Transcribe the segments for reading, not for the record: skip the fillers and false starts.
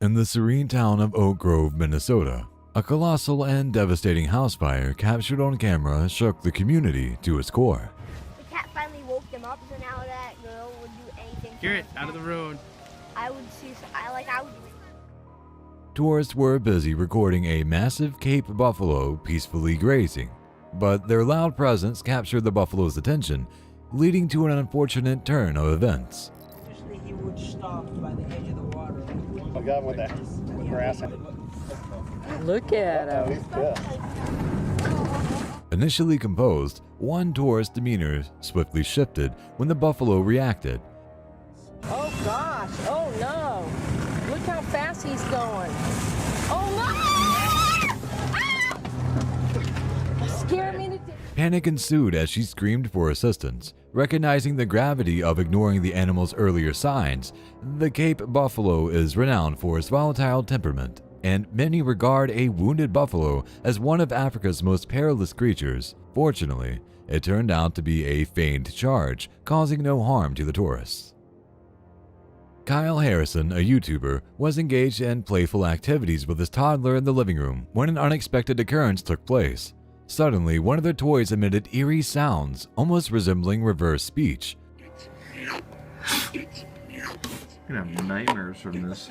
In the serene town of Oak Grove, Minnesota, a colossal and devastating house fire captured on camera shook the community to its core. The cat finally woke them up, so now that girl would do anything. Get out of the road. I would see, I would do it. Tourists were busy recording a massive Cape buffalo peacefully grazing, but their loud presence captured the buffalo's attention, leading to an unfortunate turn of events. Usually he would stop by the edge of the water. I got with that grass. Look at him. Initially composed, one tourist's demeanor swiftly shifted when the buffalo reacted. Oh gosh, oh no. Look how fast he's going. Oh no! Scare me to death. Panic ensued as she screamed for assistance. Recognizing the gravity of ignoring the animal's earlier signs, the Cape buffalo is renowned for its volatile temperament, and many regard a wounded buffalo as one of Africa's most perilous creatures. Fortunately, it turned out to be a feigned charge, causing no harm to the tourists. Kyle Harrison, a YouTuber, was engaged in playful activities with his toddler in the living room when an unexpected occurrence took place. Suddenly, one of their toys emitted eerie sounds, almost resembling reverse speech. I'm gonna have nightmares from this.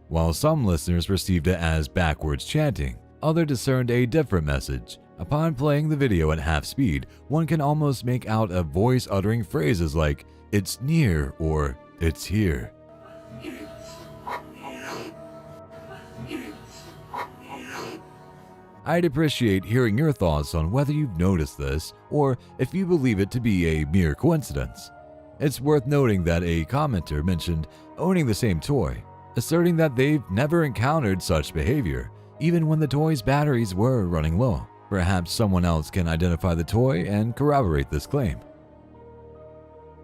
While some listeners received it as backwards chanting, others discerned a different message. Upon playing the video at half speed, one can almost make out a voice uttering phrases like, "It's near" or "It's here." I'd appreciate hearing your thoughts on whether you've noticed this or if you believe it to be a mere coincidence. It's worth noting that a commenter mentioned owning the same toy, asserting that they've never encountered such behavior, even when the toy's batteries were running low. Perhaps someone else can identify the toy and corroborate this claim.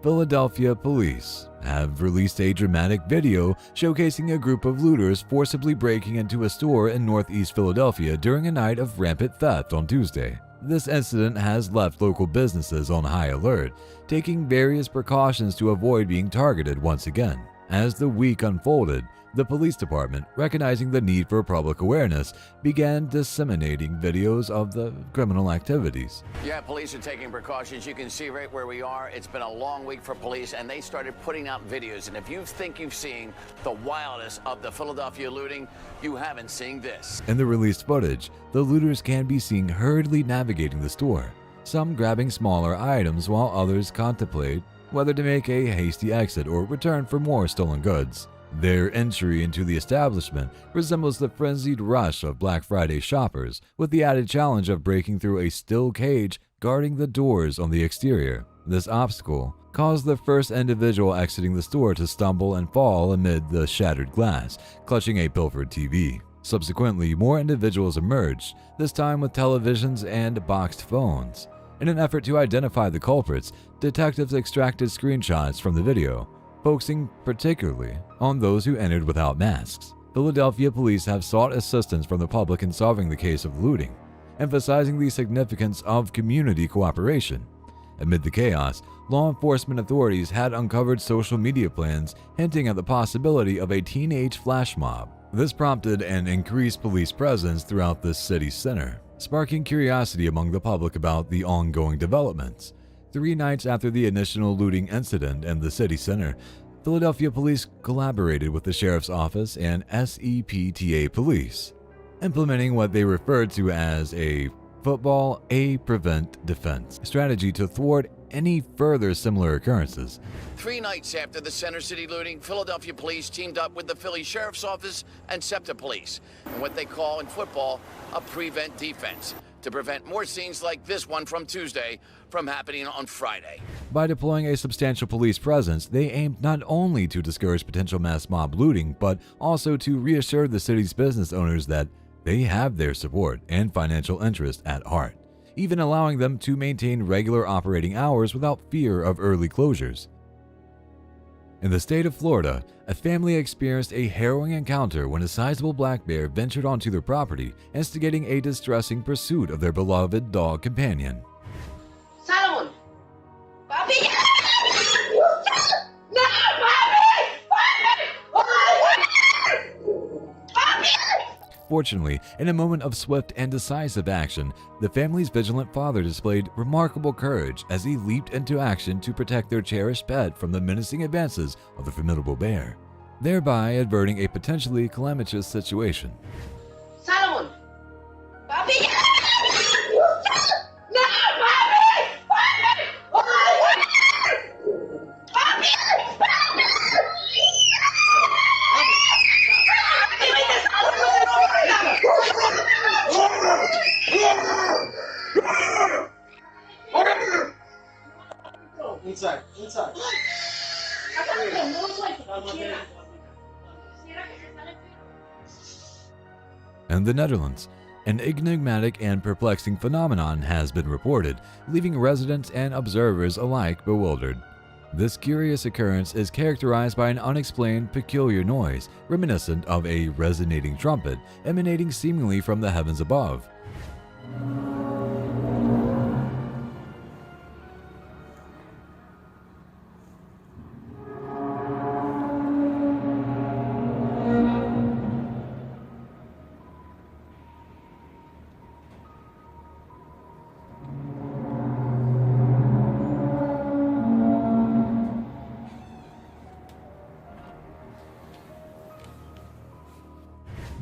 Philadelphia police have released a dramatic video showcasing a group of looters forcibly breaking into a store in northeast Philadelphia during a night of rampant theft on Tuesday. This incident has left local businesses on high alert, taking various precautions to avoid being targeted once again. As the week unfolded, the police department, recognizing the need for public awareness, began disseminating videos of the criminal activities. Yeah, police are taking precautions. You can see right where we are. It's been a long week for police, and they started putting out videos. And if you think you've seen the wildest of the Philadelphia looting, you haven't seen this. In the released footage, the looters can be seen hurriedly navigating the store, some grabbing smaller items while others contemplate whether to make a hasty exit or return for more stolen goods. Their entry into the establishment resembles the frenzied rush of Black Friday shoppers, with the added challenge of breaking through a steel cage guarding the doors on the exterior. This obstacle caused the first individual exiting the store to stumble and fall amid the shattered glass, clutching a pilfered TV. Subsequently, more individuals emerged, this time with televisions and boxed phones. In an effort to identify the culprits, detectives extracted screenshots from the video, focusing particularly on those who entered without masks. Philadelphia police have sought assistance from the public in solving the case of looting, emphasizing the significance of community cooperation. Amid the chaos, law enforcement authorities had uncovered social media plans hinting at the possibility of a teenage flash mob. This prompted an increased police presence throughout the city center, sparking curiosity among the public about the ongoing developments. 3 nights after the initial looting incident in the city center, Philadelphia police collaborated with the sheriff's office and SEPTA police, implementing what they referred to as a football A Prevent Defense strategy to thwart any further similar occurrences. 3 nights after the Center City looting, Philadelphia police teamed up with the Philly Sheriff's Office and SEPTA police, and what they call in football a prevent defense, to prevent more scenes like this one from Tuesday from happening on Friday. By deploying a substantial police presence, they aimed not only to discourage potential mass mob looting, but also to reassure the city's business owners that they have their support and financial interest at heart, even allowing them to maintain regular operating hours without fear of early closures. In the state of Florida, a family experienced a harrowing encounter when a sizable black bear ventured onto their property, instigating a distressing pursuit of their beloved dog companion. Solomon! Bobby! No, Bobby! Bobby! Fortunately, in a moment of swift and decisive action, the family's vigilant father displayed remarkable courage as he leaped into action to protect their cherished pet from the menacing advances of the formidable bear, thereby averting a potentially calamitous situation. Solomon! Papi! No, Papi! Papi! Papi! Inside. In the Netherlands, an enigmatic and perplexing phenomenon has been reported, leaving residents and observers alike bewildered. This curious occurrence is characterized by an unexplained, peculiar noise, reminiscent of a resonating trumpet, emanating seemingly from the heavens above.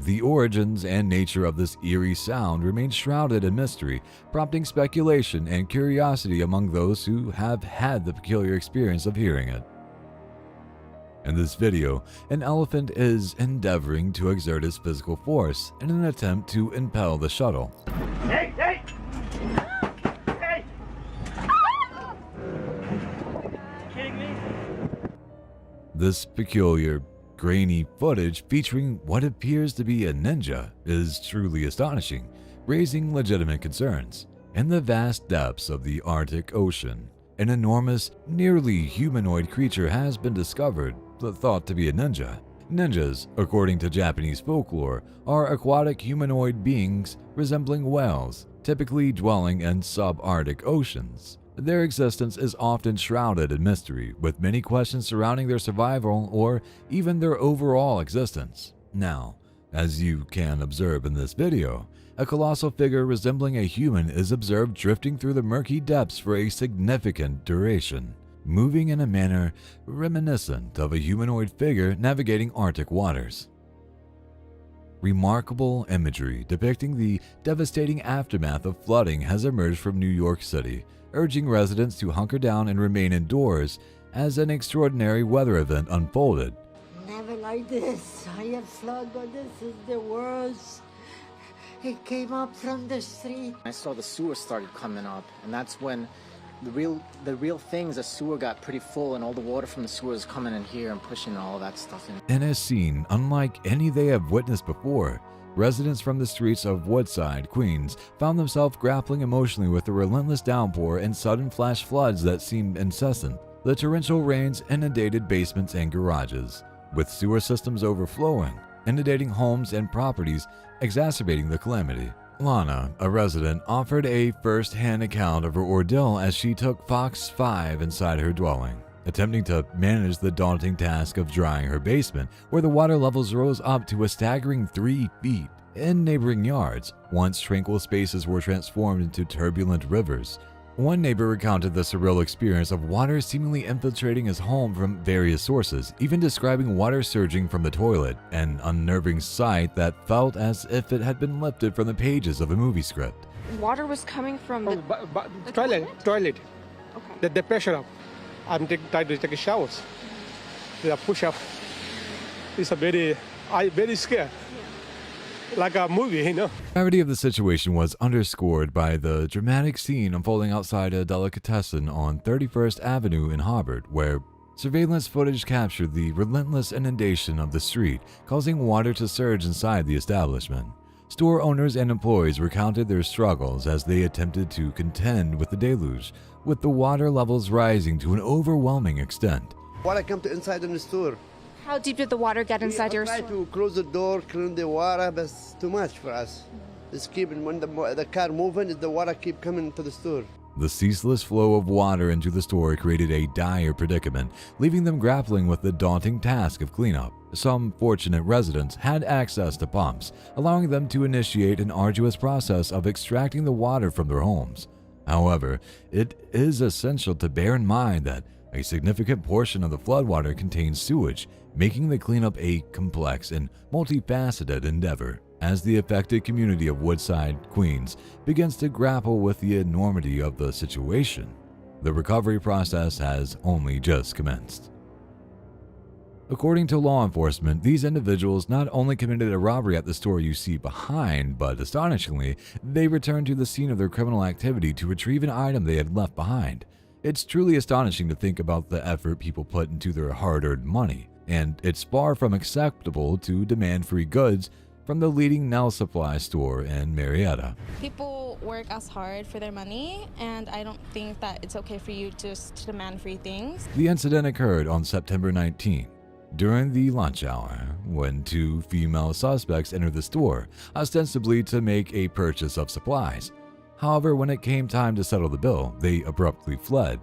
The origins and nature of this eerie sound remain shrouded in mystery, prompting speculation and curiosity among those who have had the peculiar experience of hearing it. In this video, an elephant is endeavoring to exert his physical force in an attempt to impel the shuttle. Hey! Hey! Kidding me? This peculiar, grainy footage featuring what appears to be a ninja is truly astonishing, raising legitimate concerns. In the vast depths of the Arctic Ocean, an enormous, nearly humanoid creature has been discovered, thought to be a ninja. Ninjas, according to Japanese folklore, are aquatic humanoid beings resembling whales, typically dwelling in subarctic oceans. Their existence is often shrouded in mystery, with many questions surrounding their survival or even their overall existence. Now, as you can observe in this video, a colossal figure resembling a human is observed drifting through the murky depths for a significant duration, moving in a manner reminiscent of a humanoid figure navigating Arctic waters. Remarkable imagery depicting the devastating aftermath of flooding has emerged from New York City, urging residents to hunker down and remain indoors as an extraordinary weather event unfolded. Never like this. I have flood, but this is the worst. It came up from the street. I saw the sewer started coming up, and that's when the real thing is the sewer got pretty full, and all the water from the sewer is coming in here and pushing all that stuff in. In a scene unlike any they have witnessed before, residents from the streets of Woodside, Queens, found themselves grappling emotionally with the relentless downpour and sudden flash floods that seemed incessant. The torrential rains inundated basements and garages, with sewer systems overflowing, inundating homes and properties, exacerbating the calamity. Lana, a resident, offered a first-hand account of her ordeal as she took Fox 5 inside her dwelling, attempting to manage the daunting task of drying her basement, where the water levels rose up to a staggering 3 feet. In neighboring yards, once tranquil spaces were transformed into turbulent rivers. One neighbor recounted the surreal experience of water seemingly infiltrating his home from various sources, even describing water surging from the toilet, an unnerving sight that felt as if it had been lifted from the pages of a movie script. Water was coming from the toilet. Okay. The pressure up. I'm trying to take a shower. The push up. It's very scared. Like a movie, you know. The gravity of the situation was underscored by the dramatic scene unfolding outside a delicatessen on 31st Avenue in Harvard, where surveillance footage captured the relentless inundation of the street, causing water to surge inside the establishment. Store owners and employees recounted their struggles as they attempted to contend with the deluge, with the water levels rising to an overwhelming extent. Water come to inside in the store. How deep did the water get inside your store? We try to close the door, clean the water, but it's too much for us. It's keeping when the car moving, the water keep coming to the store. The ceaseless flow of water into the store created a dire predicament, leaving them grappling with the daunting task of cleanup. Some fortunate residents had access to pumps, allowing them to initiate an arduous process of extracting the water from their homes. However, it is essential to bear in mind that a significant portion of the floodwater contains sewage, making the cleanup a complex and multifaceted endeavor. As the affected community of Woodside, Queens, begins to grapple with the enormity of the situation, the recovery process has only just commenced. According to law enforcement, these individuals not only committed a robbery at the store you see behind, but astonishingly, they returned to the scene of their criminal activity to retrieve an item they had left behind. It's truly astonishing to think about the effort people put into their hard-earned money, and it's far from acceptable to demand free goods from the leading nail supply store in Marietta. People work as hard for their money, and I don't think that it's okay for you just to demand free things. The incident occurred on September 19. During the lunch hour, when two female suspects entered the store, ostensibly to make a purchase of supplies. However, when it came time to settle the bill, they abruptly fled,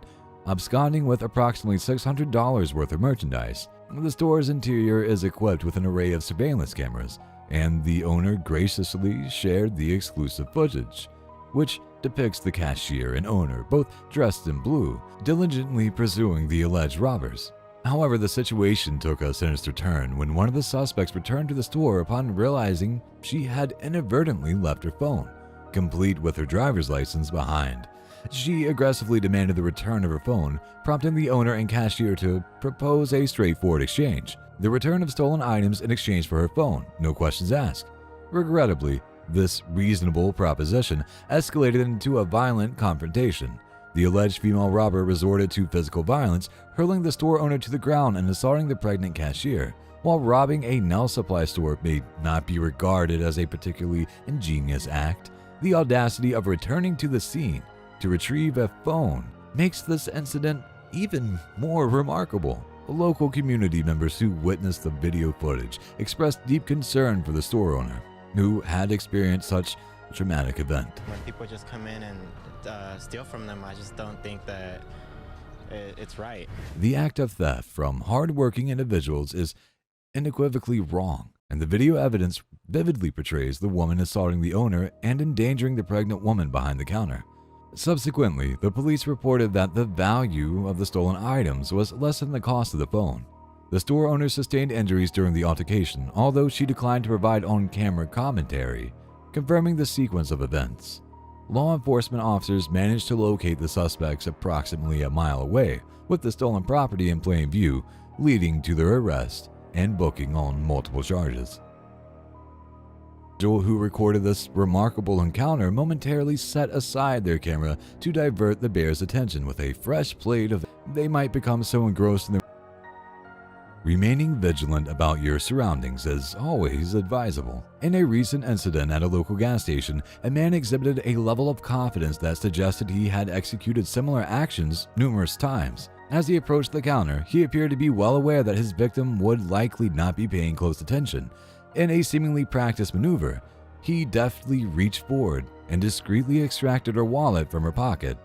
absconding with approximately $600 worth of merchandise. The store's interior is equipped with an array of surveillance cameras, and the owner graciously shared the exclusive footage, which depicts the cashier and owner, both dressed in blue, diligently pursuing the alleged robbers. However, the situation took a sinister turn when one of the suspects returned to the store upon realizing she had inadvertently left her phone, complete with her driver's license, behind. She aggressively demanded the return of her phone, prompting the owner and cashier to propose a straightforward exchange: the return of stolen items in exchange for her phone, no questions asked. Regrettably, this reasonable proposition escalated into a violent confrontation. The alleged female robber resorted to physical violence, hurling the store owner to the ground and assaulting the pregnant cashier. While robbing a nail supply store may not be regarded as a particularly ingenious act, the audacity of returning to the scene to retrieve a phone makes this incident even more remarkable. Local community members who witnessed the video footage expressed deep concern for the store owner, who had experienced such a traumatic event. When people just come in and steal from them, I just don't think that it's right. The act of theft from hardworking individuals is unequivocally wrong, and the video evidence vividly portrays the woman assaulting the owner and endangering the pregnant woman behind the counter. Subsequently, the police reported that the value of the stolen items was less than the cost of the phone. The store owner sustained injuries during the altercation, although she declined to provide on-camera commentary, confirming the sequence of events. Law enforcement officers managed to locate the suspects approximately a mile away, with the stolen property in plain view, leading to their arrest and booking on multiple charges. The individual who recorded this remarkable encounter momentarily set aside their camera to divert the bear's attention with a fresh plate of. They might become so engrossed in their. Remaining vigilant about your surroundings is always advisable. In a recent incident at a local gas station, a man exhibited a level of confidence that suggested he had executed similar actions numerous times. As he approached the counter, he appeared to be well aware that his victim would likely not be paying close attention. In a seemingly practiced maneuver, he deftly reached forward and discreetly extracted her wallet from her pocket.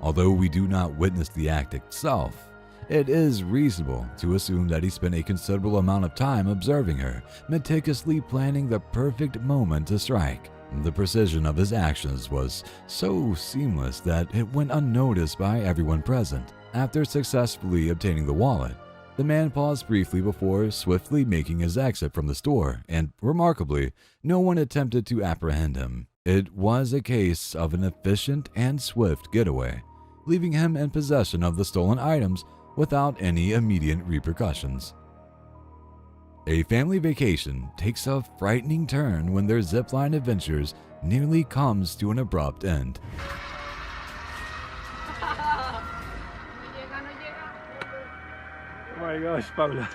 Although we do not witness the act itself, it is reasonable to assume that he spent a considerable amount of time observing her, meticulously planning the perfect moment to strike. The precision of his actions was so seamless that it went unnoticed by everyone present. After successfully obtaining the wallet, the man paused briefly before swiftly making his exit from the store, and remarkably, no one attempted to apprehend him. It was a case of an efficient and swift getaway, leaving him in possession of the stolen items without any immediate repercussions. A family vacation takes a frightening turn when their zipline adventures nearly comes to an abrupt end. Oh my gosh, Paula.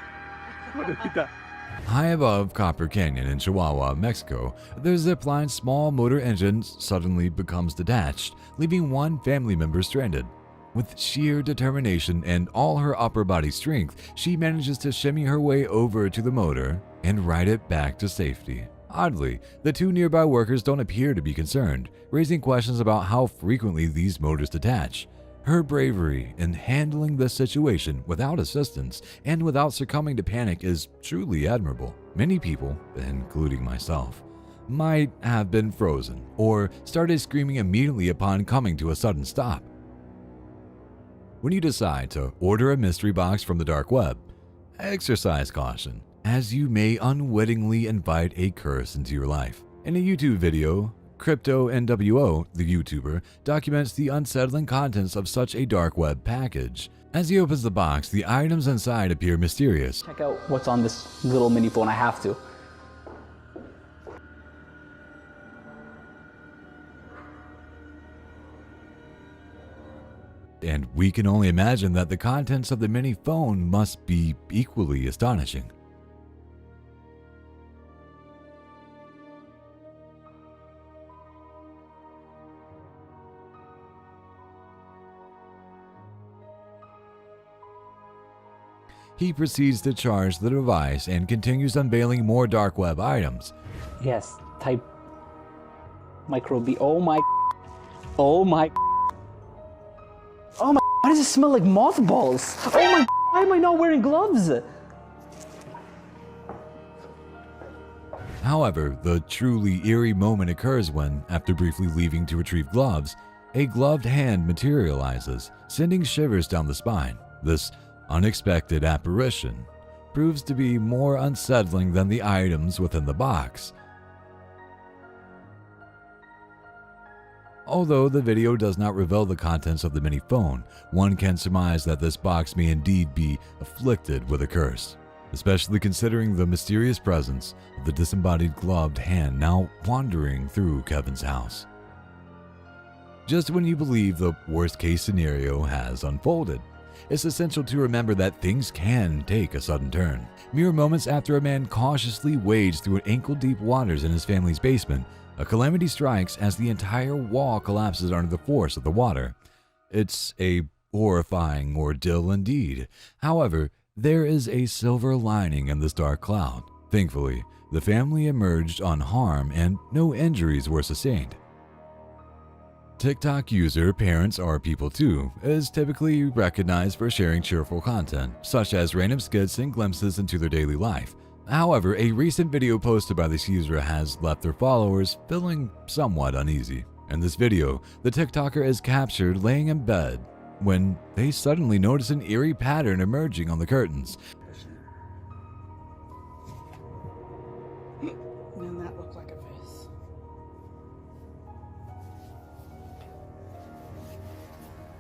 High above Copper Canyon in Chihuahua, Mexico, their zipline's small motor engine suddenly becomes detached, leaving one family member stranded. With sheer determination and all her upper body strength, she manages to shimmy her way over to the motor and ride it back to safety. Oddly, the two nearby workers don't appear to be concerned, raising questions about how frequently these motors detach. Her bravery in handling this situation without assistance and without succumbing to panic is truly admirable. Many people, including myself, might have been frozen or started screaming immediately upon coming to a sudden stop. When you decide to order a mystery box from the dark web, exercise caution, as you may unwittingly invite a curse into your life. In a YouTube video, Crypto NWO, the YouTuber, documents the unsettling contents of such a dark web package. As he opens the box, the items inside appear mysterious. Check out what's on this little mini phone. I have to. And we can only imagine that the contents of the mini phone must be equally astonishing. He proceeds to charge the device and continues unveiling more dark web items. Yes, type micro B. Oh my. Oh my. Oh my, why does it smell like mothballs? Oh my, why am I not wearing gloves? However, the truly eerie moment occurs when, after briefly leaving to retrieve gloves, a gloved hand materializes, sending shivers down the spine. This unexpected apparition proves to be more unsettling than the items within the box. Although the video does not reveal the contents of the mini phone, one can surmise that this box may indeed be afflicted with a curse, especially considering the mysterious presence of the disembodied gloved hand now wandering through Kevin's house. Just when you believe the worst-case scenario has unfolded, it's essential to remember that things can take a sudden turn. Mere moments after a man cautiously wades through ankle-deep waters in his family's basement, a calamity strikes as the entire wall collapses under the force of the water. It's a horrifying ordeal indeed. However, there is a silver lining in this dark cloud. Thankfully, the family emerged unharmed and no injuries were sustained. TikTok user Parents Are People Too is typically recognized for sharing cheerful content, such as random skits and glimpses into their daily life. However, a recent video posted by this user has left their followers feeling somewhat uneasy. In this video, the TikToker is captured laying in bed when they suddenly notice an eerie pattern emerging on the curtains. Man, that looked like a face.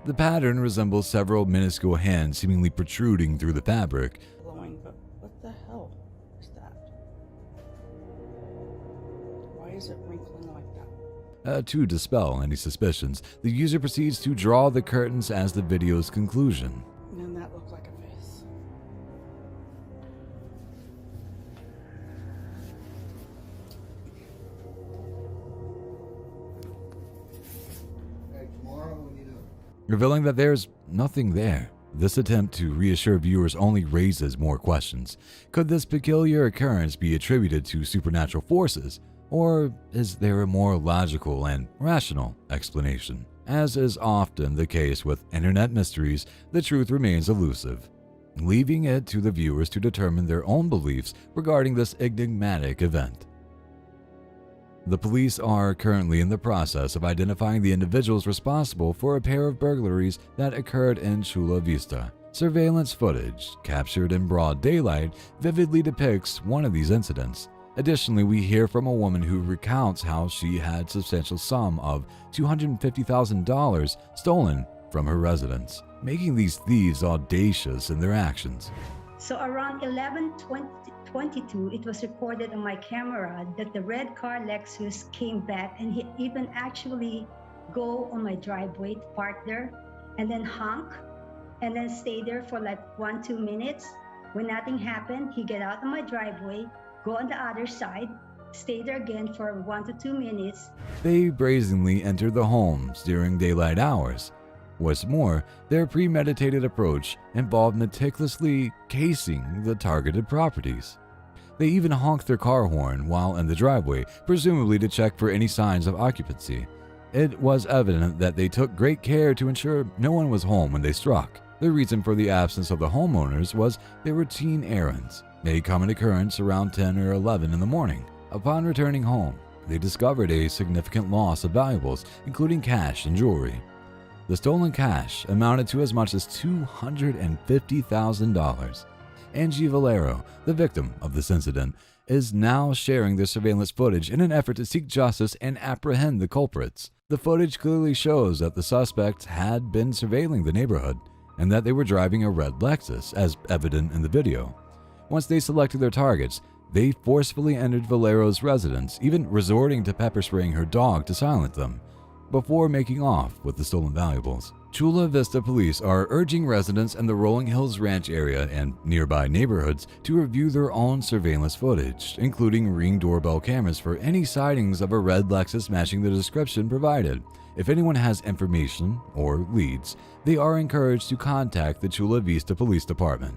The pattern resembles several minuscule hands seemingly protruding through the fabric. Glowing, but what the hell is that? Why is it wrinkling like that? To dispel any suspicions, the user proceeds to draw the curtains as the video's conclusion. Man, that looked like a face. Hey, tomorrow we need to... Revealing that there's nothing there. This attempt to reassure viewers only raises more questions. Could this peculiar occurrence be attributed to supernatural forces, or is there a more logical and rational explanation? As is often the case with internet mysteries, the truth remains elusive, leaving it to the viewers to determine their own beliefs regarding this enigmatic event. The police are currently in the process of identifying the individuals responsible for a pair of burglaries that occurred in Chula Vista. Surveillance footage, captured in broad daylight, vividly depicts one of these incidents. Additionally, we hear from a woman who recounts how she had a substantial sum of $250,000 stolen from her residence, making these thieves audacious in their actions. So around 11:22, it was recorded on my camera that the red car Lexus came back and he even actually go on my driveway to park there and then honk and then stay there for like 1-2 minutes. When nothing happened, he get out of my driveway, go on the other side, stay there again for 1 to 2 minutes. They brazenly entered the homes during daylight hours. What's more, their premeditated approach involved meticulously casing the targeted properties. They even honked their car horn while in the driveway, presumably to check for any signs of occupancy. It was evident that they took great care to ensure no one was home when they struck. The reason for the absence of the homeowners was their routine errands, a common occurrence around 10 or 11 in the morning. Upon returning home, they discovered a significant loss of valuables, including cash and jewelry. The stolen cash amounted to as much as $250,000. Angie Valero, the victim of this incident, is now sharing the surveillance footage in an effort to seek justice and apprehend the culprits. The footage clearly shows that the suspects had been surveilling the neighborhood and that they were driving a red Lexus, as evident in the video. Once they selected their targets, they forcefully entered Valero's residence, even resorting to pepper spraying her dog to silence them, before making off with the stolen valuables. Chula Vista police are urging residents in the Rolling Hills Ranch area and nearby neighborhoods to review their own surveillance footage, including Ring doorbell cameras for any sightings of a red Lexus matching the description provided. If anyone has information or leads, they are encouraged to contact the Chula Vista Police Department.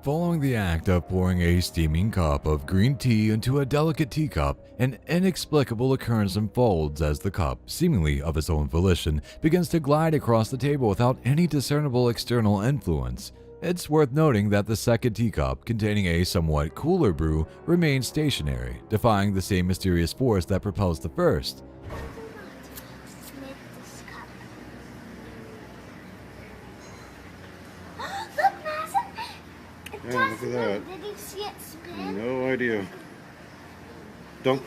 Following the act of pouring a steaming cup of green tea into a delicate teacup, an inexplicable occurrence unfolds as the cup, seemingly of its own volition, begins to glide across the table without any discernible external influence. It's worth noting that the second teacup, containing a somewhat cooler brew, remains stationary, defying the same mysterious force that propels the first. Yeah, look at that. Did you see it spin? No idea. Don't.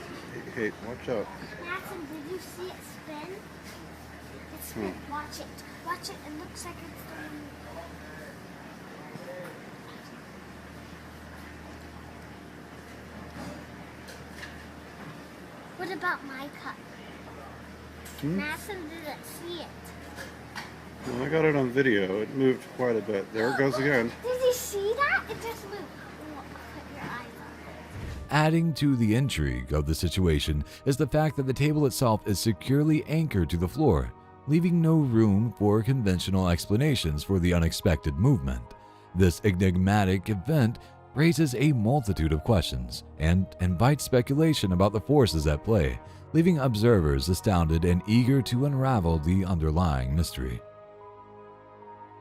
Hey, watch out. Madison, did you see it spin? It spin. Watch it. Watch it. It looks like it's doing. What about my cup? Madison didn't see it. Well, I got it on video. It moved quite a bit. There it goes again. Did you see that? It just moved. Put your eyes on it. Adding to the intrigue of the situation is the fact that the table itself is securely anchored to the floor, leaving no room for conventional explanations for the unexpected movement. This enigmatic event raises a multitude of questions and invites speculation about the forces at play, leaving observers astounded and eager to unravel the underlying mystery.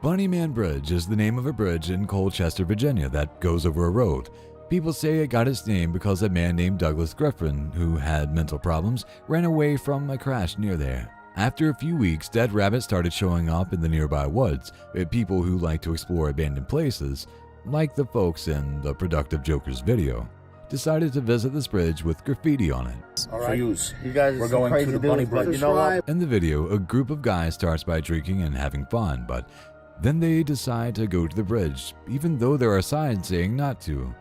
Bunnyman Bridge is the name of a bridge in Colchester, Virginia that goes over a road. People say it got its name because a man named Douglas Griffin, who had mental problems, ran away from a crash near there. After a few weeks, dead rabbits started showing up in the nearby woods. People who like to explore abandoned places, like the folks in the Productive Jokers video, decided to visit this bridge with graffiti on it. All right, you guys we're going to the Bunny Bridge. You know what? In the video, a group of guys starts by drinking and having fun, but then they decide to go to the bridge, even though there are signs saying not to.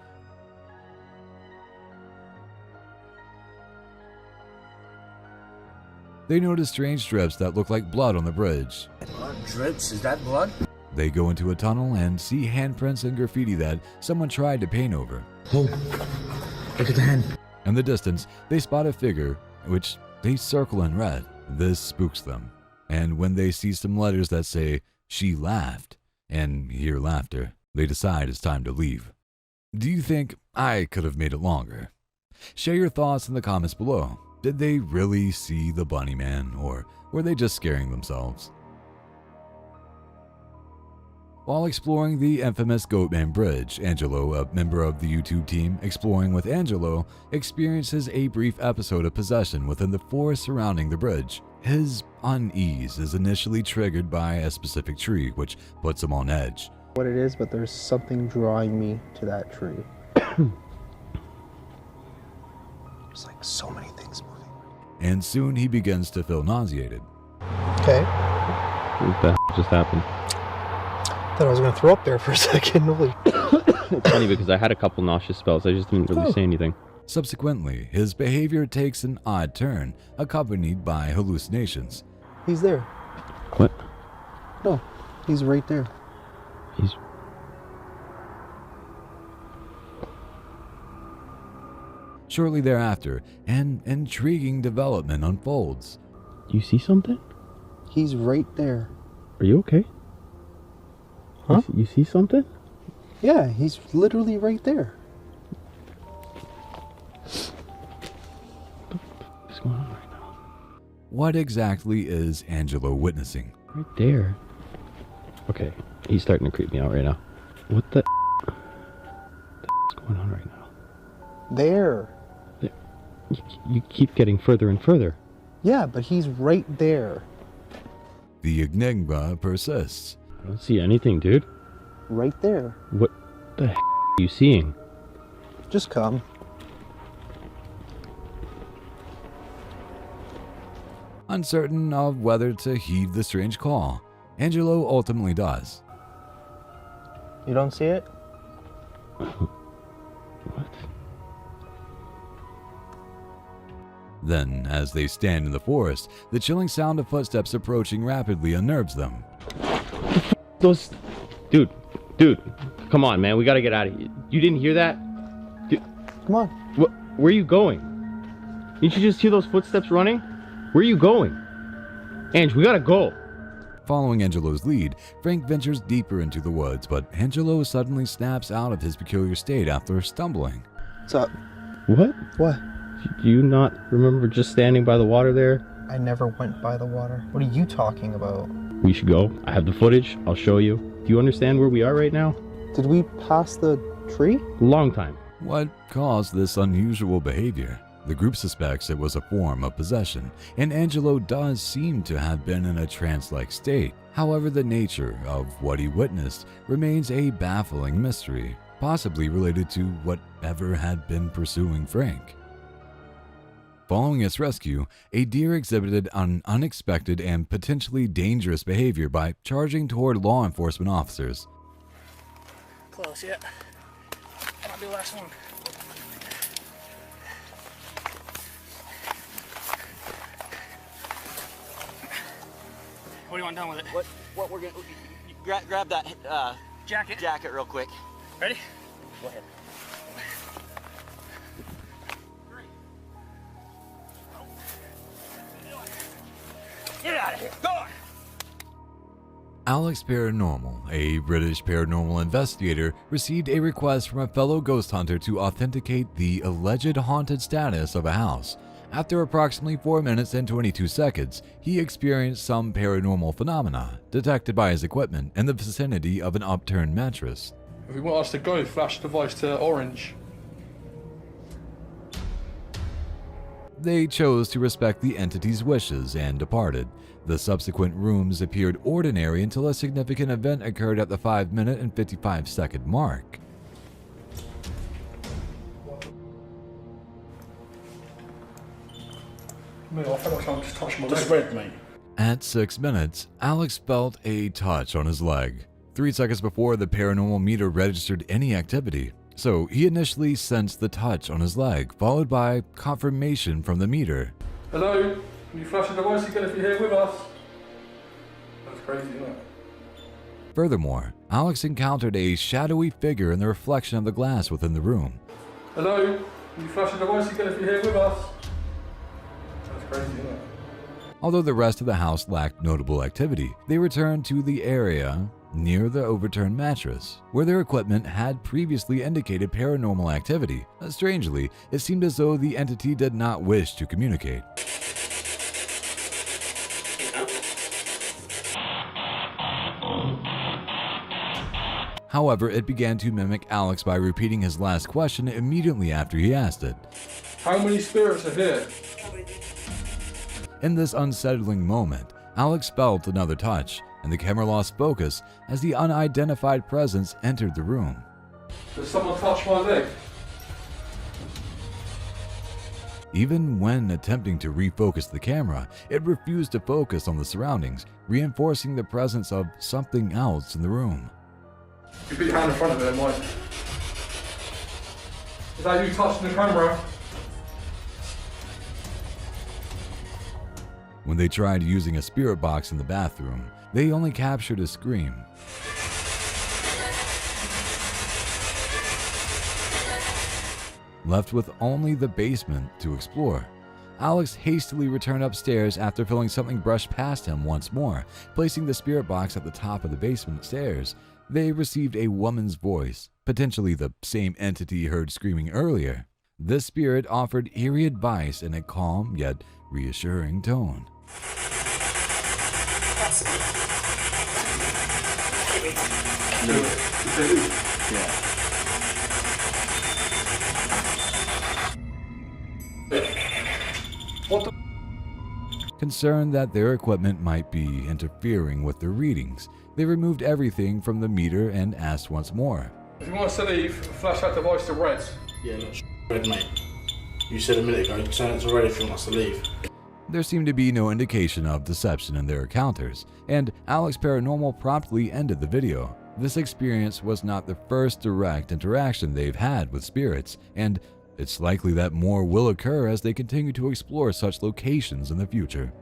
They notice strange drips that look like blood on the bridge. Blood drips? Is that blood? They go into a tunnel and see handprints and graffiti that someone tried to paint over. Oh, look at the hand. In the distance, they spot a figure, which they circle in red. This spooks them. And when they see some letters that say, "She laughed," and hear laughter, they decide it's time to leave. Do you think I could have made it longer? Share your thoughts in the comments below. Did they really see the Bunny Man, or were they just scaring themselves? While exploring the infamous Goatman Bridge, Angelo, a member of the YouTube team Exploring with Angelo, experiences a brief episode of possession within the forest surrounding the bridge. His unease is initially triggered by a specific tree, which puts him on edge. What it is, but there's something drawing me to that tree. There's like so many things moving. And soon he begins to feel nauseated. Okay. What the just happened? Thought I was gonna throw up there for a second. Holy. It's funny because I had a couple nauseous spells. I just didn't really say anything. Subsequently, his behavior takes an odd turn, accompanied by hallucinations. He's there. What? No, he's right there. He's... Shortly thereafter, an intriguing development unfolds. Do you see something? He's right there. Are you okay? Huh? You see something? Yeah, he's literally right there. What's going on right now? what exactly is Angelo witnessing? Right there. Okay, he's starting to creep me out right now. What the is going on right now? There. You keep getting further and further. Yeah, but he's right there. The enigma persists. I don't see anything, dude. Right there. What the are you seeing? Just come. Uncertain of whether to heed the strange call, Angelo ultimately does. You don't see it? What? Then, as they stand in the forest, the chilling sound of footsteps approaching rapidly unnerves them. Those... Dude, come on, man, we gotta get out of here. You didn't hear that? Dude, come on. Where are you going? Didn't you just hear those footsteps running? Where are you going? Ange, we gotta go. Following Angelo's lead, Frank ventures deeper into the woods, but Angelo suddenly snaps out of his peculiar state after stumbling. What's up? What? What? Do you not remember just standing by the water there? I never went by the water. What are you talking about? We should go. I have the footage. I'll show you. Do you understand where we are right now? Did we pass the tree? Long time. What caused this unusual behavior? The group suspects it was a form of possession, and Angelo does seem to have been in a trance-like state. However, the nature of what he witnessed remains a baffling mystery, possibly related to whatever had been pursuing Frank. Following its rescue, a deer exhibited an unexpected and potentially dangerous behavior by charging toward law enforcement officers. Close, yeah. Might be the last one. What do you want done with it? What we're gonna grab that jacket real quick. Ready? Go ahead. Get out of here. Go on. Alex Paranormal, a British paranormal investigator, received a request from a fellow ghost hunter to authenticate the alleged haunted status of a house. After approximately 4 minutes and 22 seconds, he experienced some paranormal phenomena detected by his equipment in the vicinity of an upturned mattress. If you want us to go, flash device to orange. They chose to respect the entity's wishes and departed. The subsequent rooms appeared ordinary until a significant event occurred at the 5-minute and 55-second mark. I feel like someone just touched my leg. Just read me. At 6 minutes, Alex felt a touch on his leg. 3 seconds before, the paranormal meter registered any activity. So he initially sensed the touch on his leg, followed by confirmation from the meter. Hello? Can you flash the device again if you're here with us? That's crazy, isn't it? Furthermore, Alex encountered a shadowy figure in the reflection of the glass within the room. Hello? Can you flash the device again if you're here with us? That's crazy, isn't it? Although the rest of the house lacked notable activity, they returned to the area near the overturned mattress, where their equipment had previously indicated paranormal activity. Strangely, it seemed as though the entity did not wish to communicate. However, it began to mimic Alex by repeating his last question immediately after he asked it. How many spirits are here? In this unsettling moment, Alex felt another touch, and the camera lost focus as the unidentified presence entered the room. Did someone touch my leg? Even when attempting to refocus the camera, it refused to focus on the surroundings, reinforcing the presence of something else in the room. You put your hand in front of it, Mike. Is that you touching the camera? When they tried using a spirit box in the bathroom, they only captured a scream. Left with only the basement to explore, Alex hastily returned upstairs after feeling something brush past him once more. Placing the spirit box at the top of the basement stairs, they received a woman's voice, potentially the same entity heard screaming earlier. This spirit offered eerie advice in a calm yet reassuring tone. Concerned that their equipment might be interfering with their readings, they removed everything from the meter and asked once more. If you want us to leave, flash out the voice to red. Yeah, look, red, mate. You said a minute ago, turn it to red if you want us to leave. There seemed to be no indication of deception in their encounters, and Alex Paranormal promptly ended the video. This experience was not the first direct interaction they've had with spirits, and it's likely that more will occur as they continue to explore such locations in the future.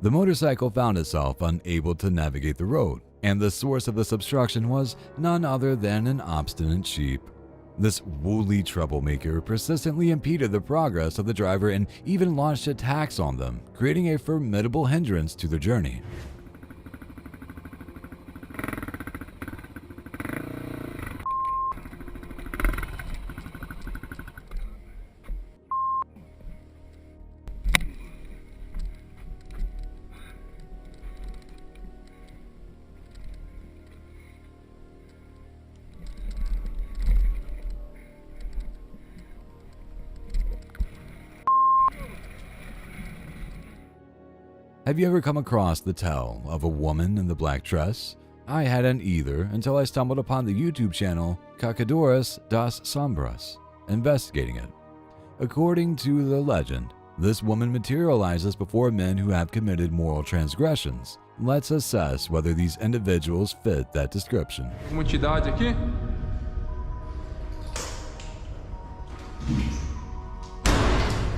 The motorcycle found itself unable to navigate the road, and the source of this obstruction was none other than an obstinate sheep. This woolly troublemaker persistently impeded the progress of the driver and even launched attacks on them, creating a formidable hindrance to their journey. Have you ever come across the tale of a woman in the black dress? I hadn't either until I stumbled upon the YouTube channel Caçadoras das Sombras, investigating it. According to the legend, this woman materializes before men who have committed moral transgressions. Let's assess whether these individuals fit that description. Uma entidade aqui?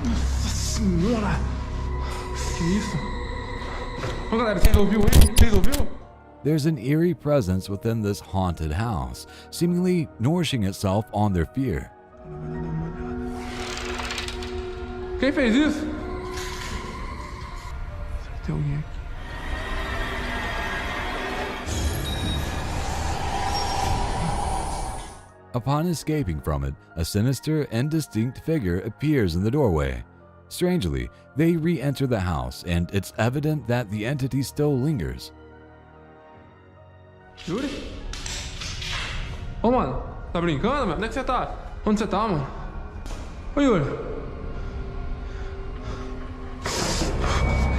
Nossa senhora! Que isso? Ô galera, vocês ouviram aí? Vocês ouviram? There's an eerie presence within this haunted house, seemingly nourishing itself on their fear. Quem fez isso? Tem alguém aqui. Upon escaping from it, a sinister and distinct figure appears in the doorway. Strangely, they re-enter the house, and it's evident that the entity still lingers. Yuri? Ô, mano, tá brincando, mano? Onde é que você tá? Onde você tá, mano? Ô, Yuri.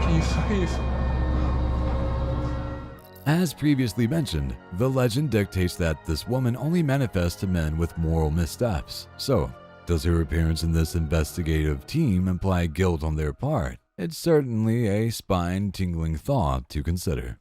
Que isso, que isso? As previously mentioned, the legend dictates that this woman only manifests to men with moral missteps. So, does her appearance in this investigative team imply guilt on their part? It's certainly a spine-tingling thought to consider.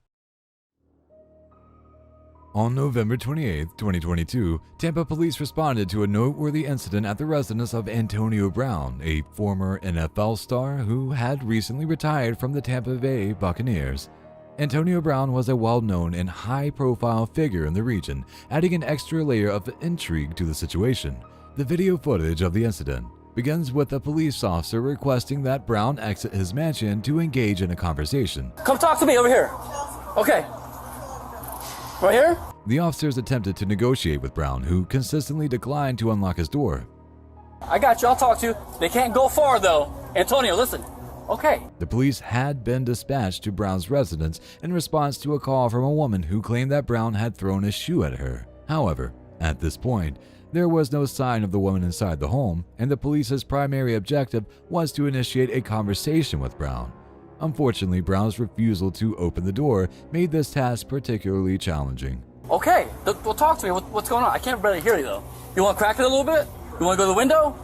On November 28, 2022, Tampa police responded to a noteworthy incident at the residence of Antonio Brown, a former NFL star who had recently retired from the Tampa Bay Buccaneers. Antonio Brown was a well-known and high-profile figure in the region, adding an extra layer of intrigue to the situation. The video footage of the incident begins with a police officer requesting that Brown exit his mansion to engage in a conversation. Come talk to me over here. Okay. Right here? The officers attempted to negotiate with Brown, who consistently declined to unlock his door. I got you. I'll talk to you. They can't go far, though. Antonio, listen. Okay. The police had been dispatched to Brown's residence in response to a call from a woman who claimed that Brown had thrown a shoe at her. However, at this point, there was no sign of the woman inside the home, and the police's primary objective was to initiate a conversation with Brown. Unfortunately, Brown's refusal to open the door made this task particularly challenging. Okay. Well, talk to me. What's going on? I can't barely hear you, though. You want to crack it a little bit? You want to go to the window?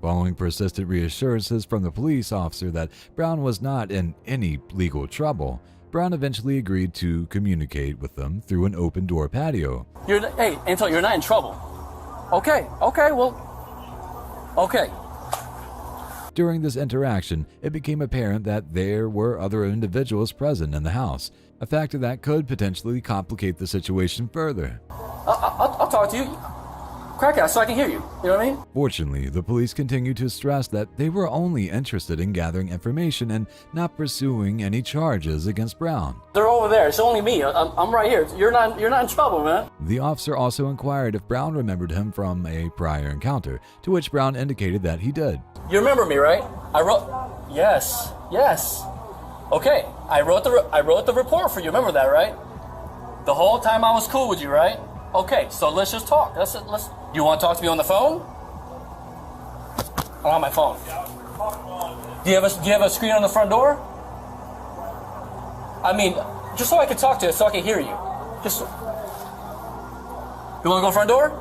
Following persistent reassurances from the police officer that Brown was not in any legal trouble, Brown eventually agreed to communicate with them through an open-door patio. Hey, Antonio, you're not in trouble. Okay, well, okay. During this interaction, it became apparent that there were other individuals present in the house, a factor that could potentially complicate the situation further. I'll talk to you. Crack it out so I can hear you. You know what I mean? Fortunately, the police continue to stress that they were only interested in gathering information and not pursuing any charges against Brown. They're over there. It's only me. I'm right here. You're not in trouble, man. The officer also inquired if Brown remembered him from a prior encounter, to which Brown indicated that he did. You remember me, right? I wrote. Yes. Okay. I wrote the report for you. Remember that, right? The whole time I was cool with you, right? Okay. So let's just talk. You want to talk to me on the phone? I'm on my phone. Do you have a screen on the front door? I mean, just so I can talk to you, so I can hear you. You want to go front door?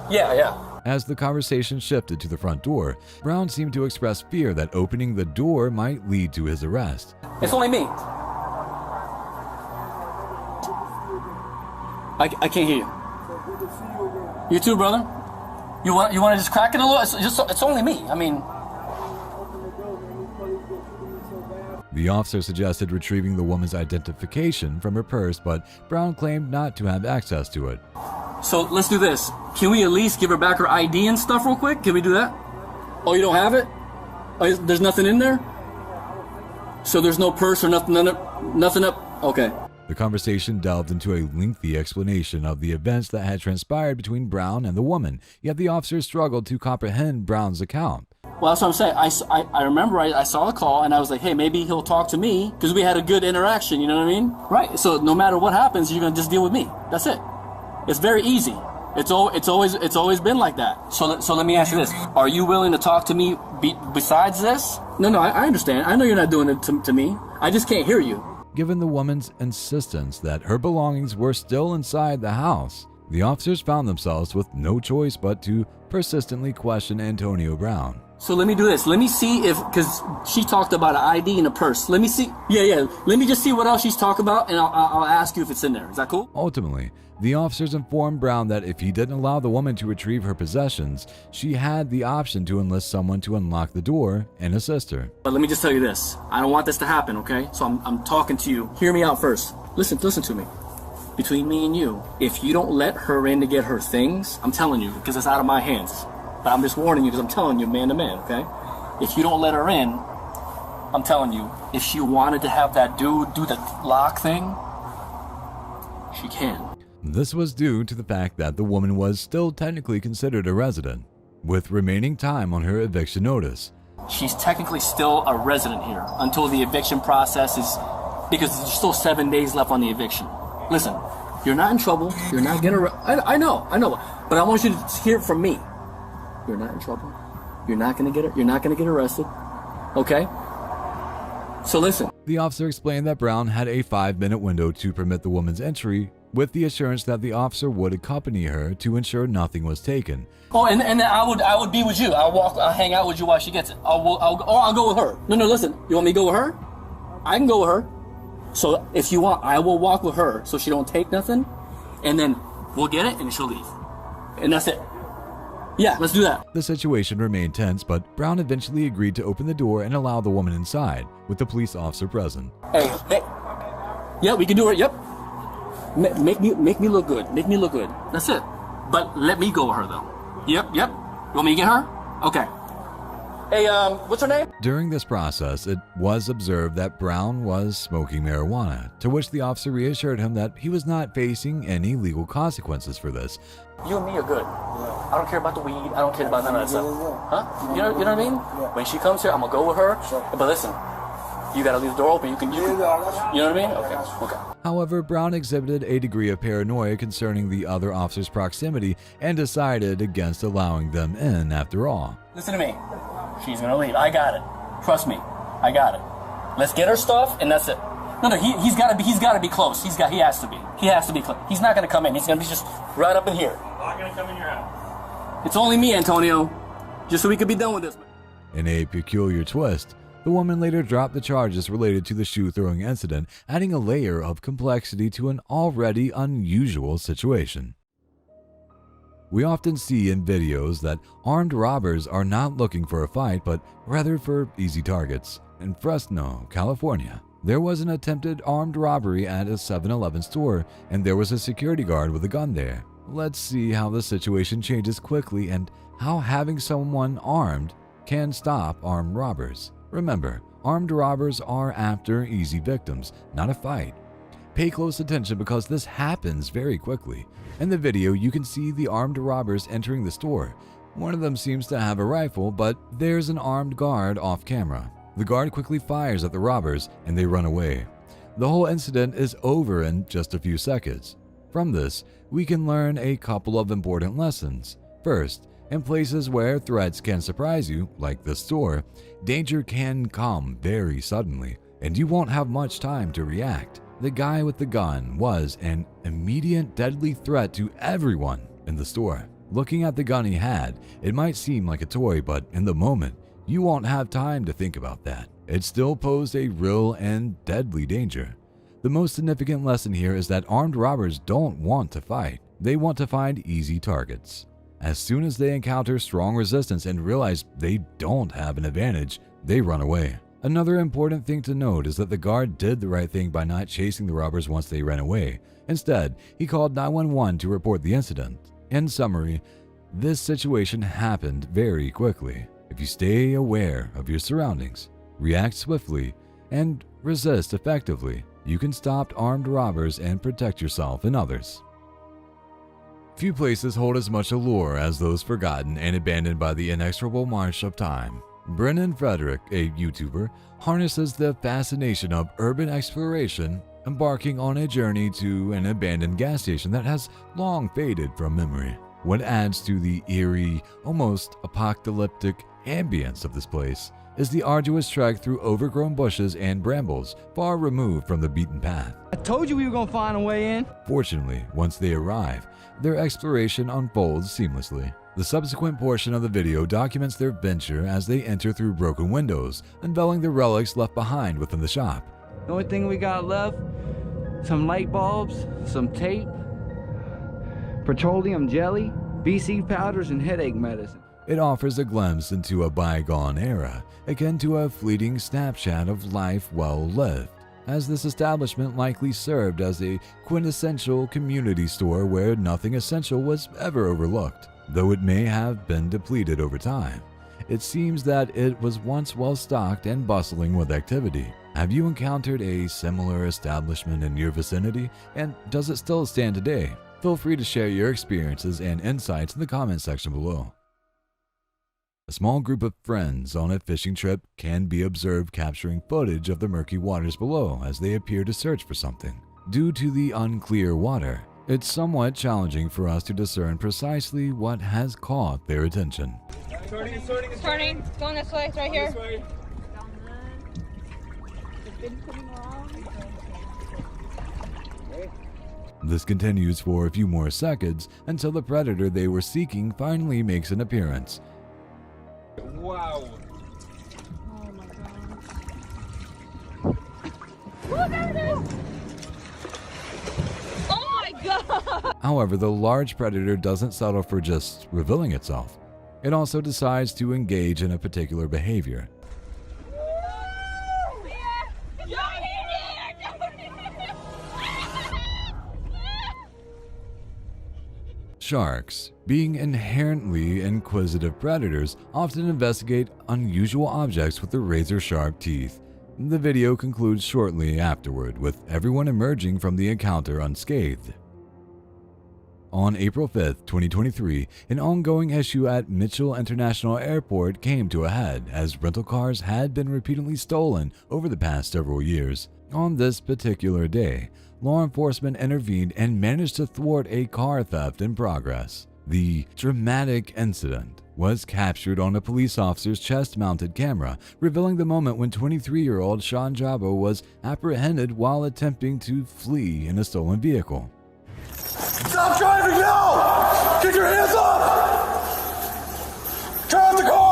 Yeah. As the conversation shifted to the front door, Brown seemed to express fear that opening the door might lead to his arrest. It's only me. I can't hear you. You too, brother? You want to just crack it a little? It's only me. I mean... The officer suggested retrieving the woman's identification from her purse, but Brown claimed not to have access to it. So let's do this. Can we at least give her back her ID and stuff real quick? Can we do that? Oh, you don't have it? Oh, there's nothing in there? So there's no purse or nothing up? Okay. The conversation delved into a lengthy explanation of the events that had transpired between Brown and the woman, yet the officer struggled to comprehend Brown's account. Well, that's what I'm saying. I remember I saw the call and I was like, hey, maybe he'll talk to me because we had a good interaction, you know what I mean? Right. So no matter what happens, you're going to just deal with me. That's it. It's very easy. It's always been like that. So let me ask you this. Are you willing to talk to me besides this? No, I understand. I know you're not doing it to me. I just can't hear you. Given the woman's insistence that her belongings were still inside the house, the officers found themselves with no choice but to persistently question Antonio Brown. So let me do this. Let me see because she talked about an ID and a purse. Let me see. Yeah. Let me just see what else she's talking about, and I'll ask you if it's in there. Is that cool? Ultimately, the officers informed Brown that if he didn't allow the woman to retrieve her possessions, she had the option to enlist someone to unlock the door and assist her. But let me just tell you this. I don't want this to happen, okay? So I'm talking to you. Hear me out first. Listen to me. Between me and you, if you don't let her in to get her things, I'm telling you, because it's out of my hands. But I'm just warning you because I'm telling you man to man, okay? If you don't let her in, I'm telling you, if she wanted to have that dude do the lock thing, she can. This was due to the fact that the woman was still technically considered a resident, with remaining time on her eviction notice. She's technically still a resident here until the eviction process is, because there's still 7 days left on the eviction. Listen, you're not in trouble. You're not getting arrested. I know. But I want you to hear it from me. You're not in trouble. You're not gonna get arrested. Okay? So listen. The officer explained that Brown had a 5-minute window to permit the woman's entry, with the assurance that the officer would accompany her to ensure nothing was taken. Oh, and then I would be with you. I'll hang out with you while she gets it. I'll go with her. No, listen. You want me to go with her? I can go with her. So if you want, I will walk with her so she don't take nothing, and then we'll get it and she'll leave. And that's it. Yeah, let's do that. The situation remained tense, but Brown eventually agreed to open the door and allow the woman inside, with the police officer present. Hey. Yeah, we can do it. Yep. Make me look good. Make me look good. That's it. But let me go with her though. Yep. You want me to get her? Okay. Hey, what's her name? During this process, it was observed that Brown was smoking marijuana, to which the officer reassured him that he was not facing any legal consequences for this. You and me are good. I don't care about the weed. I don't care about none of that stuff. Huh? You know what I mean? When she comes here, I'm gonna go with her. But listen, you gotta leave the door open. You know what I mean? Okay. However, Brown exhibited a degree of paranoia concerning the other officers' proximity and decided against allowing them in after all. Listen to me. She's gonna leave. I got it. Trust me. I got it. Let's get her stuff, and that's it. No, he's gotta be close. He has to be. He has to be close. He's not gonna come in. He's gonna be just right up in here. I'm not gonna come in your house. It's only me, Antonio. Just so we could be done with this. In a peculiar twist, the woman later dropped the charges related to the shoe-throwing incident, adding a layer of complexity to an already unusual situation. We often see in videos that armed robbers are not looking for a fight, but rather for easy targets. In Fresno, California, there was an attempted armed robbery at a 7-Eleven store, and there was a security guard with a gun there. Let's see how the situation changes quickly and how having someone armed can stop armed robbers. Remember, armed robbers are after easy victims, not a fight. Pay close attention because this happens very quickly. In the video, you can see the armed robbers entering the store. One of them seems to have a rifle, but there's an armed guard off camera. The guard quickly fires at the robbers and they run away. The whole incident is over in just a few seconds. From this, we can learn a couple of important lessons. First, in places where threats can surprise you, like the store, danger can come very suddenly, and you won't have much time to react. The guy with the gun was an immediate deadly threat to everyone in the store. Looking at the gun he had, it might seem like a toy, but in the moment, you won't have time to think about that. It still posed a real and deadly danger. The most significant lesson here is that armed robbers don't want to fight. They want to find easy targets. As soon as they encounter strong resistance and realize they don't have an advantage, they run away. Another important thing to note is that the guard did the right thing by not chasing the robbers once they ran away. Instead, he called 911 to report the incident. In summary, this situation happened very quickly. If you stay aware of your surroundings, react swiftly, and resist effectively, you can stop armed robbers and protect yourself and others. Few places hold as much allure as those forgotten and abandoned by the inexorable march of time. Brennan Frederick, a YouTuber, harnesses the fascination of urban exploration, embarking on a journey to an abandoned gas station that has long faded from memory. What adds to the eerie, almost apocalyptic ambience of this place is the arduous trek through overgrown bushes and brambles far removed from the beaten path. I told you we were gonna find a way in. Fortunately, once they arrive, their exploration unfolds seamlessly. The subsequent portion of the video documents their venture as they enter through broken windows, unveiling the relics left behind within the shop. The only thing we got left, some light bulbs, some tape, petroleum jelly, BC powders, and headache medicine. It offers a glimpse into a bygone era, akin to a fleeting snapshot of life well lived, as this establishment likely served as a quintessential community store where nothing essential was ever overlooked. Though it may have been depleted over time, it seems that it was once well stocked and bustling with activity. Have you encountered a similar establishment in your vicinity, and does it still stand today? Feel free to share your experiences and insights in the comment section below. A small group of friends on a fishing trip can be observed capturing footage of the murky waters below as they appear to search for something. Due to the unclear water, it's somewhat challenging for us to discern precisely what has caught their attention. Turning. Going this way. It's right here. This continues for a few more seconds until the predator they were seeking finally makes an appearance. Wow. Oh my god. Oh my god. However, the large predator doesn't settle for just revealing itself. It also decides to engage in a particular behavior. Sharks, being inherently inquisitive predators, often investigate unusual objects with their razor-sharp teeth. The video concludes shortly afterward, with everyone emerging from the encounter unscathed. On April 5th, 2023, an ongoing issue at Mitchell International Airport came to a head as rental cars had been repeatedly stolen over the past several years. On this particular day, law enforcement intervened and managed to thwart a car theft in progress. The dramatic incident was captured on a police officer's chest-mounted camera, revealing the moment when 23-year-old Sean Jabo was apprehended while attempting to flee in a stolen vehicle. Stop driving now! Get your hands up! Turn off the car!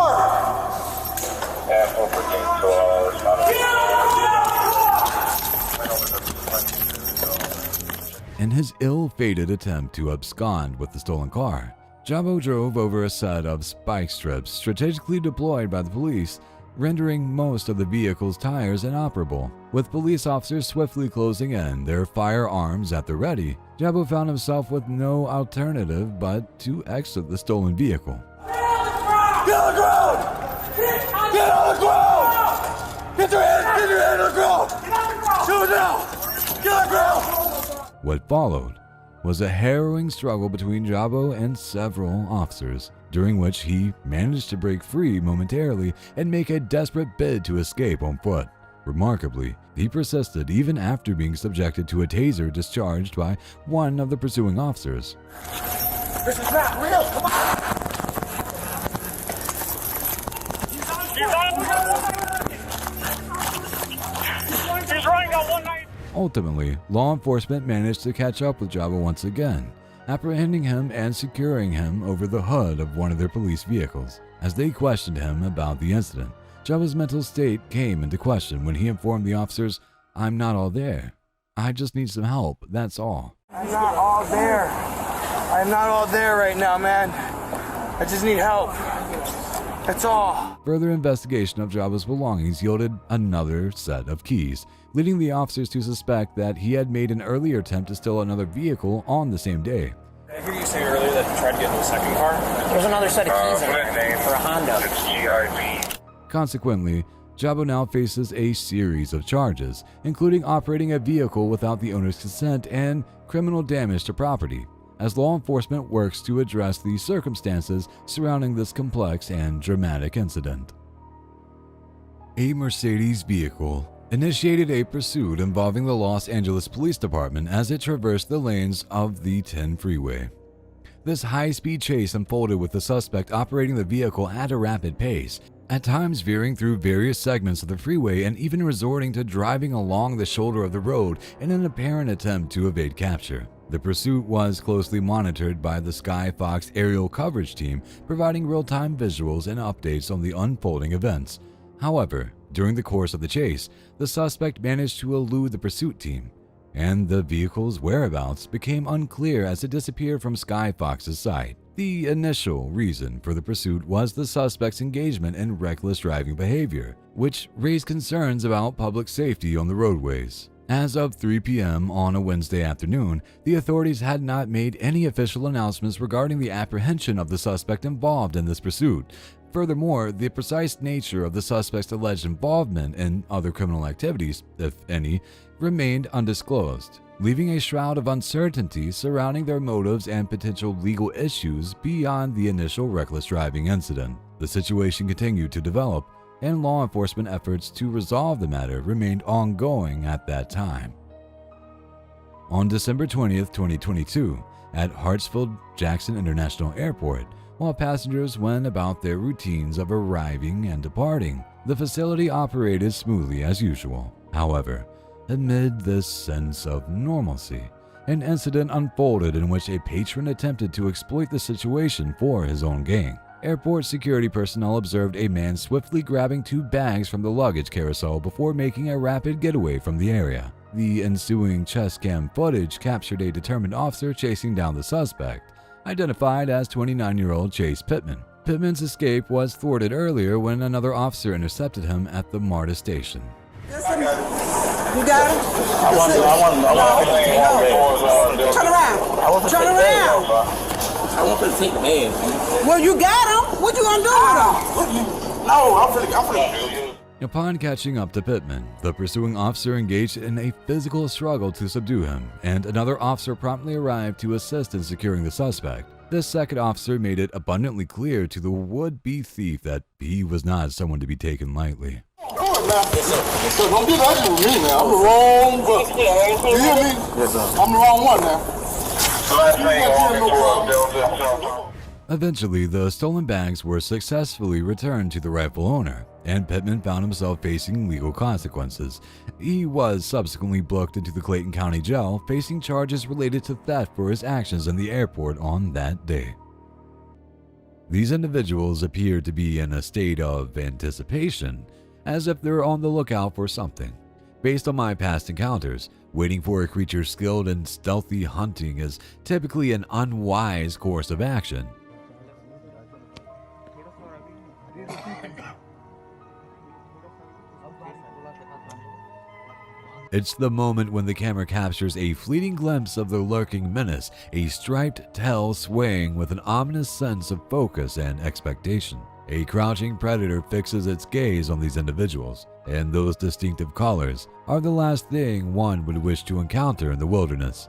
In his ill-fated attempt to abscond with the stolen car, Jabo drove over a set of spike strips strategically deployed by the police, rendering most of the vehicle's tires inoperable. With police officers swiftly closing in, their firearms at the ready, Jabo found himself with no alternative but to exit the stolen vehicle. Get on the ground! Get on the ground! Get your hand on the ground! Do it now! Get on the ground! What followed was a harrowing struggle between Jabo and several officers, during which he managed to break free momentarily and make a desperate bid to escape on foot. Remarkably, he persisted even after being subjected to a taser discharged by one of the pursuing officers. This is not real! Come on! He's running down 190! Ultimately, law enforcement managed to catch up with Jabo once again, apprehending him and securing him over the hood of one of their police vehicles. As they questioned him about the incident, Jabo's mental state came into question when he informed the officers, "I'm not all there. I just need some help, that's all." I'm not all there. I'm not all there right now, man. I just need help. That's all. Further investigation of Jabo's belongings yielded another set of keys, leading the officers to suspect that he had made an earlier attempt to steal another vehicle on the same day. I heard you say earlier that you tried to get into a second car. There's another set of keys in there for a Honda. Consequently, Jabo now faces a series of charges, including operating a vehicle without the owner's consent and criminal damage to property, as law enforcement works to address the circumstances surrounding this complex and dramatic incident. A Mercedes vehicle initiated a pursuit involving the Los Angeles Police Department as it traversed the lanes of the 10 freeway. This high-speed chase unfolded with the suspect operating the vehicle at a rapid pace, at times veering through various segments of the freeway and even resorting to driving along the shoulder of the road in an apparent attempt to evade capture. The pursuit was closely monitored by the Sky Fox aerial coverage team, providing real-time visuals and updates on the unfolding events. However, during the course of the chase, the suspect managed to elude the pursuit team, and the vehicle's whereabouts became unclear as it disappeared from Sky Fox's sight. The initial reason for the pursuit was the suspect's engagement in reckless driving behavior, which raised concerns about public safety on the roadways. As of 3 p.m. on a Wednesday afternoon, the authorities had not made any official announcements regarding the apprehension of the suspect involved in this pursuit. Furthermore, the precise nature of the suspect's alleged involvement in other criminal activities, if any, remained undisclosed, leaving a shroud of uncertainty surrounding their motives and potential legal issues beyond the initial reckless driving incident. The situation continued to develop, and law enforcement efforts to resolve the matter remained ongoing at that time. On December 20th, 2022, at Hartsfield-Jackson International Airport, while passengers went about their routines of arriving and departing, the facility operated smoothly as usual. However, amid this sense of normalcy, an incident unfolded in which a patron attempted to exploit the situation for his own gain. Airport security personnel observed a man swiftly grabbing 2 bags from the luggage carousel before making a rapid getaway from the area. The ensuing chest cam footage captured a determined officer chasing down the suspect, identified as 29-year-old Chase Pittman. Pittman's escape was thwarted earlier when another officer intercepted him at the MARTA station. Listen, you got him? Turn around. Turn around. I want to take the man. Well, you got him. What you gonna do with him? No, I'm finna. Upon catching up to Pittman, the pursuing officer engaged in a physical struggle to subdue him, and another officer promptly arrived to assist in securing the suspect. This second officer made it abundantly clear to the would-be thief that he was not someone to be taken lightly. Come on now. Don't get ugly with me now. I'm the wrong one. You hear me? Yes, sir. I'm the wrong one now. Eventually, the stolen bags were successfully returned to the rightful owner, and Pittman found himself facing legal consequences. He was subsequently booked into the Clayton County Jail, facing charges related to theft for his actions in the airport on that day. These individuals appeared to be in a state of anticipation, as if they're on the lookout for something. Based on my past encounters, waiting for a creature skilled in stealthy hunting is typically an unwise course of action. It's the moment when the camera captures a fleeting glimpse of the lurking menace, a striped tail swaying with an ominous sense of focus and expectation. A crouching predator fixes its gaze on these individuals, and those distinctive colors are the last thing one would wish to encounter in the wilderness.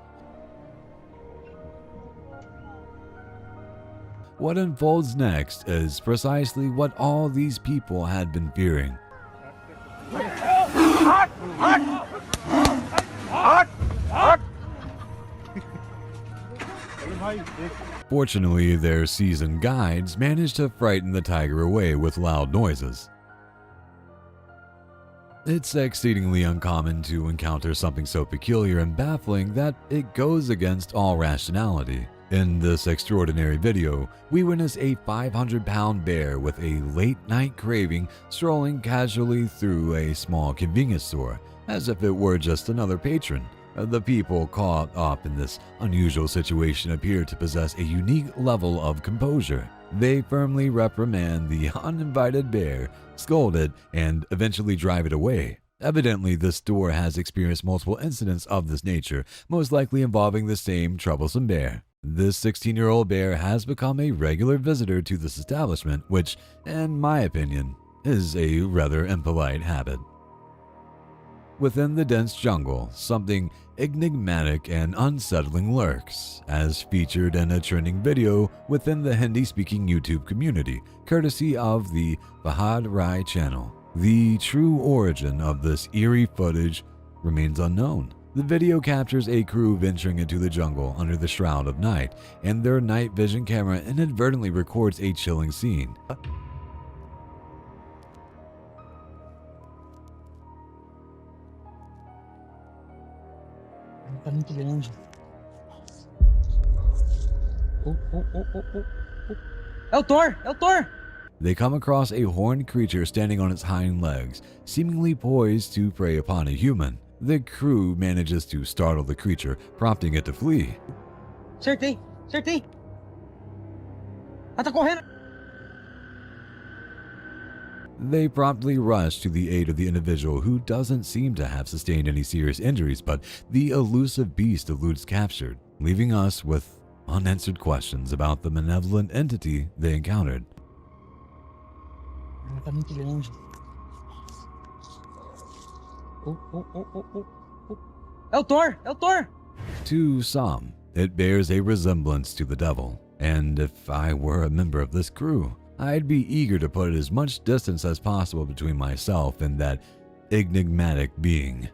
What unfolds next is precisely what all these people had been fearing. Fortunately, their seasoned guides managed to frighten the tiger away with loud noises. It's exceedingly uncommon to encounter something so peculiar and baffling that it goes against all rationality. In this extraordinary video, we witness a 500-pound bear with a late-night craving strolling casually through a small convenience store, as if it were just another patron. The people caught up in this unusual situation appear to possess a unique level of composure. They firmly reprimand the uninvited bear, scold it, and eventually drive it away. Evidently, this store has experienced multiple incidents of this nature, most likely involving the same troublesome bear. This 16-year-old bear has become a regular visitor to this establishment, which, in my opinion, is a rather impolite habit. Within the dense jungle, something enigmatic and unsettling lurks, as featured in a trending video within the Hindi-speaking YouTube community, courtesy of the Fahad Rai channel. The true origin of this eerie footage remains unknown. The video captures a crew venturing into the jungle under the shroud of night, and their night vision camera inadvertently records a chilling scene. They come across a horned creature standing on its hind legs, seemingly poised to prey upon a human. The crew manages to startle the creature, prompting it to flee. Sirty! Sirty! Atakuhin! They promptly rush to the aid of the individual, who doesn't seem to have sustained any serious injuries, but the elusive beast eludes capture, leaving us with unanswered questions about the malevolent entity they encountered. El Tor! To some, it bears a resemblance to the devil, and if I were a member of this crew, I'd be eager to put as much distance as possible between myself and that enigmatic being.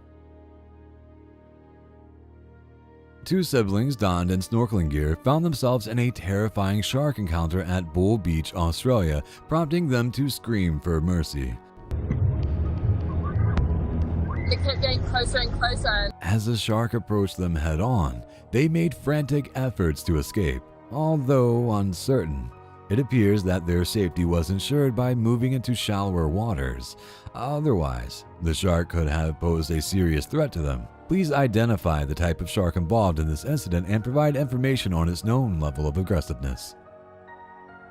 Two siblings donned in snorkeling gear found themselves in a terrifying shark encounter at Bull Beach, Australia, prompting them to scream for mercy. It kept getting closer and closer. As the shark approached them head-on, they made frantic efforts to escape. Although uncertain, it appears that their safety was ensured by moving into shallower waters. Otherwise, the shark could have posed a serious threat to them. Please identify the type of shark involved in this incident and provide information on its known level of aggressiveness.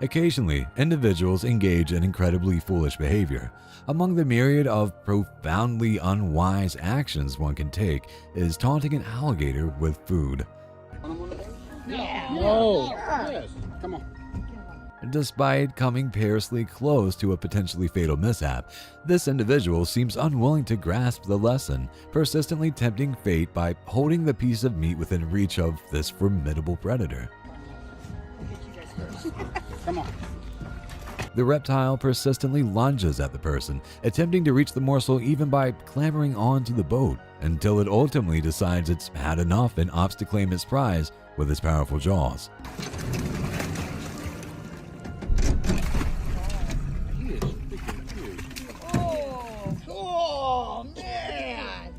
Occasionally, individuals engage in incredibly foolish behavior. Among the myriad of profoundly unwise actions one can take is taunting an alligator with food. No! Yes, come on. Despite coming perilously close to a potentially fatal mishap, this individual seems unwilling to grasp the lesson, persistently tempting fate by holding the piece of meat within reach of this formidable predator. Come on. The reptile persistently lunges at the person, attempting to reach the morsel even by clambering onto the boat, until it ultimately decides it's had enough and opts to claim its prize with its powerful jaws. Oh, man!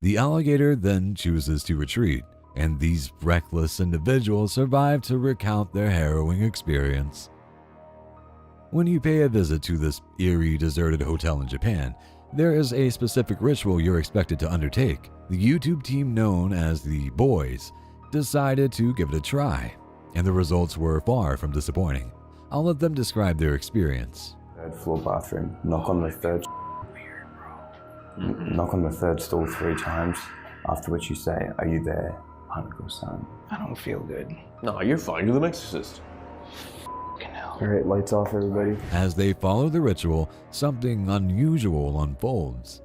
The alligator then chooses to retreat, and these reckless individuals survive to recount their harrowing experience. When you pay a visit to this eerie, deserted hotel in Japan, there is a specific ritual you're expected to undertake. The YouTube team known as the Boys decided to give it a try, and the results were far from disappointing. I'll let them describe their experience. Third floor bathroom, knock on the third. knock on the third stall 3 times, after which you say, "Are you there, Hanako-san?" I don't feel good. No, you're fine. You're the exorcist. Alright, lights off, everybody. As they follow the ritual, something unusual unfolds.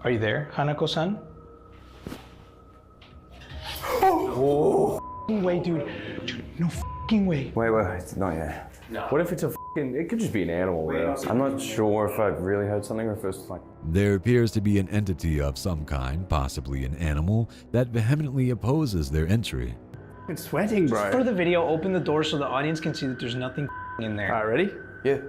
Are you there, Hanako-san? Oh! Wait, dude. No f***ing way. Wait, not yet. What if it's a fucking... It could just be an animal, bro. I'm not sure if I've really heard something or if it's like... There appears to be an entity of some kind, possibly an animal, that vehemently opposes their entry. It's sweating, bro. For the video, open the door so the audience can see that there's nothing in there. Alright, ready? Yeah.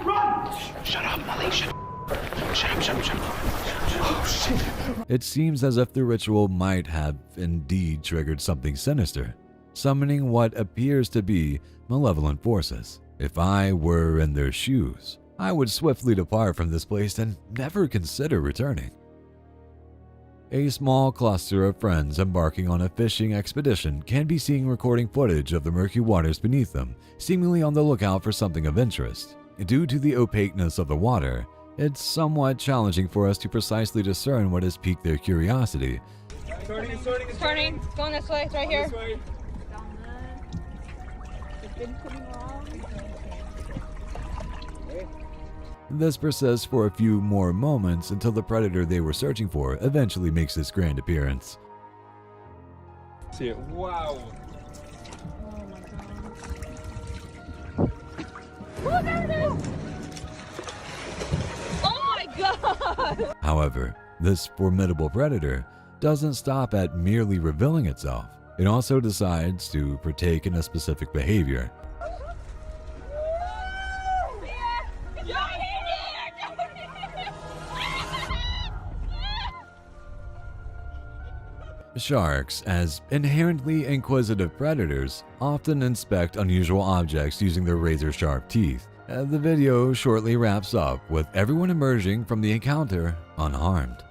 Run! Shut up, Malaysian. Shut up. Oh, shit. It seems as if the ritual might have indeed triggered something sinister, summoning what appears to be malevolent forces. If I were in their shoes, I would swiftly depart from this place and never consider returning. A small cluster of friends embarking on a fishing expedition can be seen recording footage of the murky waters beneath them, seemingly on the lookout for something of interest. Due to the opaqueness of the water, it's somewhat challenging for us to precisely discern what has piqued their curiosity. Turning. Going this way. It's right here. This persists for a few more moments until the predator they were searching for eventually makes its grand appearance. See it. Wow. Oh, there it is. Oh my God. However, this formidable predator doesn't stop at merely revealing itself. It also decides to partake in a specific behavior. Sharks, as inherently inquisitive predators, often inspect unusual objects using their razor-sharp teeth. The video shortly wraps up with everyone emerging from the encounter unharmed.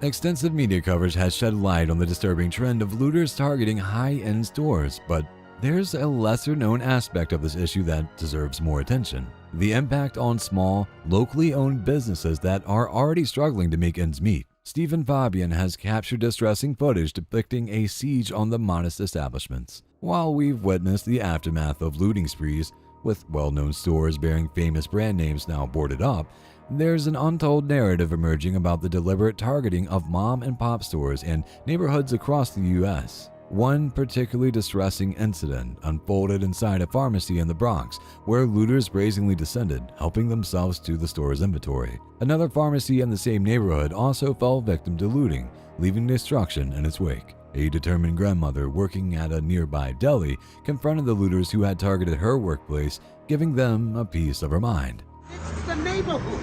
Extensive media coverage has shed light on the disturbing trend of looters targeting high-end stores, but there's a lesser-known aspect of this issue that deserves more attention: the impact on small, locally owned businesses that are already struggling to make ends meet. Stephen Fabian has captured distressing footage depicting a siege on the modest establishments. While we've witnessed the aftermath of looting sprees, with well-known stores bearing famous brand names now boarded up, there's an untold narrative emerging about the deliberate targeting of mom-and-pop stores and neighborhoods across the U.S. One particularly distressing incident unfolded inside a pharmacy in the Bronx, where looters brazenly descended, helping themselves to the store's inventory. Another pharmacy in the same neighborhood also fell victim to looting, leaving destruction in its wake. A determined grandmother working at a nearby deli confronted the looters who had targeted her workplace, giving them a piece of her mind. This is the neighborhood.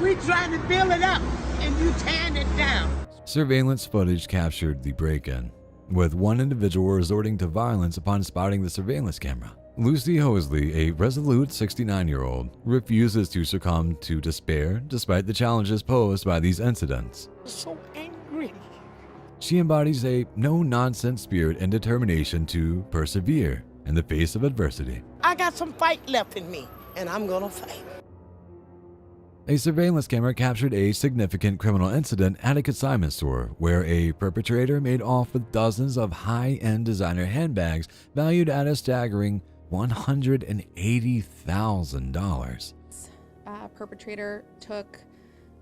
We're trying to build it up, and you tearing it down. Surveillance footage captured the break-in, with one individual resorting to violence upon spotting the surveillance camera. Lucy Hosley, a resolute 69-year-old, refuses to succumb to despair despite the challenges posed by these incidents. So angry. She embodies a no-nonsense spirit and determination to persevere in the face of adversity. I got some fight left in me, and I'm gonna fight. A surveillance camera captured a significant criminal incident at a consignment store where a perpetrator made off with dozens of high-end designer handbags valued at a staggering $180,000. Perpetrator took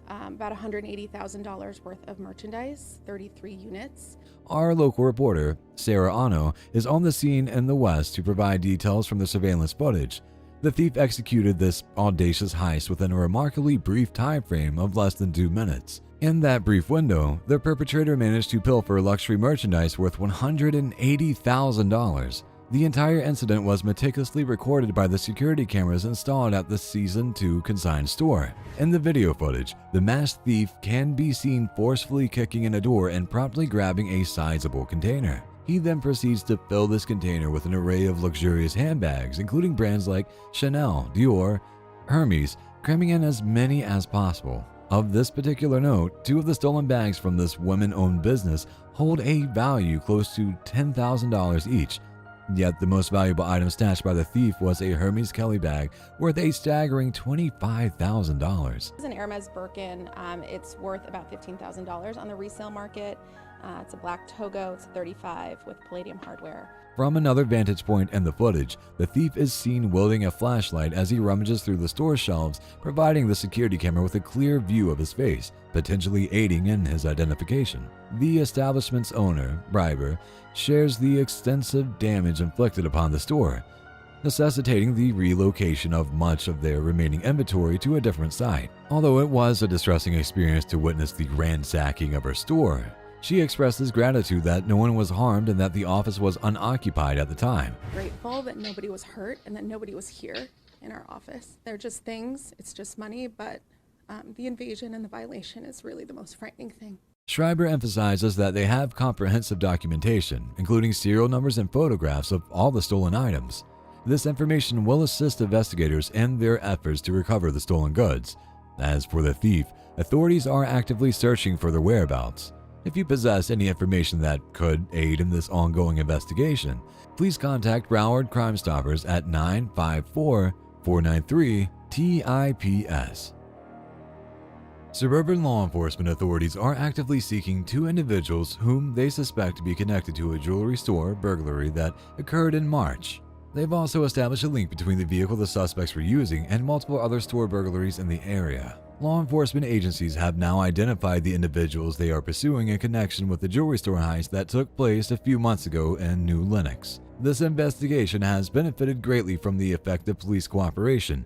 about $180,000 worth of merchandise, 33 units. Our local reporter, Sarah Ano, is on the scene in the West to provide details from the surveillance footage. The thief executed this audacious heist within a remarkably brief time frame of less than 2 minutes. In that brief window, the perpetrator managed to pilfer luxury merchandise worth $180,000. The entire incident was meticulously recorded by the security cameras installed at the Season 2 consigned store. In the video footage, the masked thief can be seen forcefully kicking in a door and promptly grabbing a sizable container. He then proceeds to fill this container with an array of luxurious handbags, including brands like Chanel, Dior, Hermes, cramming in as many as possible. Of this particular note, 2 of the stolen bags from this women-owned business hold a value close to $10,000 each. Yet the most valuable item snatched by the thief was a Hermes Kelly bag worth a staggering $25,000. It's an Hermes Birkin. It's worth about $15,000 on the resale market. It's a black Togo. It's 35 with palladium hardware. From another vantage point in the footage, the thief is seen wielding a flashlight as he rummages through the store shelves, providing the security camera with a clear view of his face, potentially aiding in his identification. The establishment's owner, Briber, shares the extensive damage inflicted upon the store, necessitating the relocation of much of their remaining inventory to a different site. Although it was a distressing experience to witness the ransacking of her store, she expresses gratitude that no one was harmed and that the office was unoccupied at the time. Grateful that nobody was hurt and that nobody was here in our office. They're just things, it's just money, but the invasion and the violation is really the most frightening thing. Schreiber emphasizes that they have comprehensive documentation, including serial numbers and photographs of all the stolen items. This information will assist investigators in their efforts to recover the stolen goods. As for the thief, authorities are actively searching for their whereabouts. If you possess any information that could aid in this ongoing investigation, please contact Broward Crime Stoppers at 954-493-TIPS. Suburban law enforcement authorities are actively seeking 2 individuals whom they suspect to be connected to a jewelry store burglary that occurred in March. They've also established a link between the vehicle the suspects were using and multiple other store burglaries in the area. Law enforcement agencies have now identified the individuals they are pursuing in connection with the jewelry store heist that took place a few months ago in New Lenox. This investigation has benefited greatly from the effective police cooperation.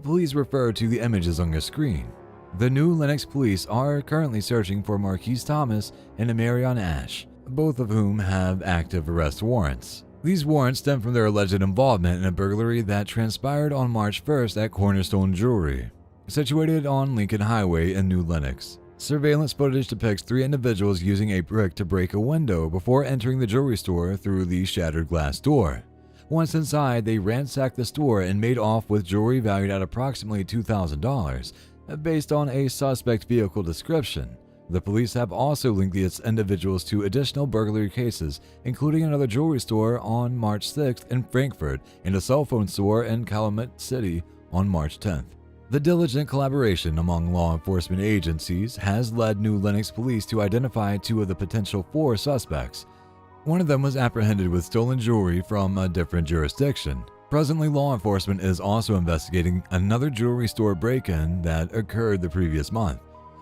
Please refer to the images on your screen. The New Lenox police are currently searching for Marquise Thomas and Amarion Ash, both of whom have active arrest warrants. These warrants stem from their alleged involvement in a burglary that transpired on March 1st at Cornerstone Jewelry, situated on Lincoln Highway in New Lenox. Surveillance footage depicts 3 individuals using a brick to break a window before entering the jewelry store through the shattered glass door. Once inside, they ransacked the store and made off with jewelry valued at approximately $2,000. Based on a suspect vehicle description, the police have also linked these individuals to additional burglary cases, including another jewelry store on March 6th in Frankfurt and a cell phone store in Calumet City on March 10th. The diligent collaboration among law enforcement agencies has led New Lenox police to identify 2 of the potential 4 suspects. One of them was apprehended with stolen jewelry from a different jurisdiction. Presently, law enforcement is also investigating another jewelry store break-in that occurred the previous month.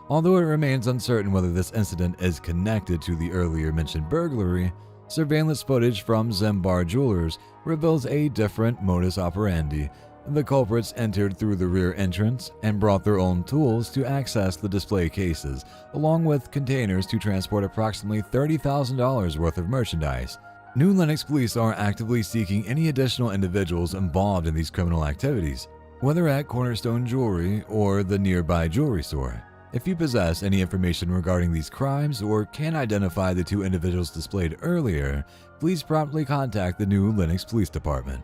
Although it remains uncertain whether this incident is connected to the earlier mentioned burglary, surveillance footage from Zembar Jewelers reveals a different modus operandi. The culprits entered through the rear entrance and brought their own tools to access the display cases, along with containers to transport approximately $30,000 worth of merchandise. New Lenox police are actively seeking any additional individuals involved in these criminal activities, whether at Cornerstone Jewelry or the nearby jewelry store. If you possess any information regarding these crimes or can identify the 2 individuals displayed earlier, please promptly contact the New Lenox Police Department.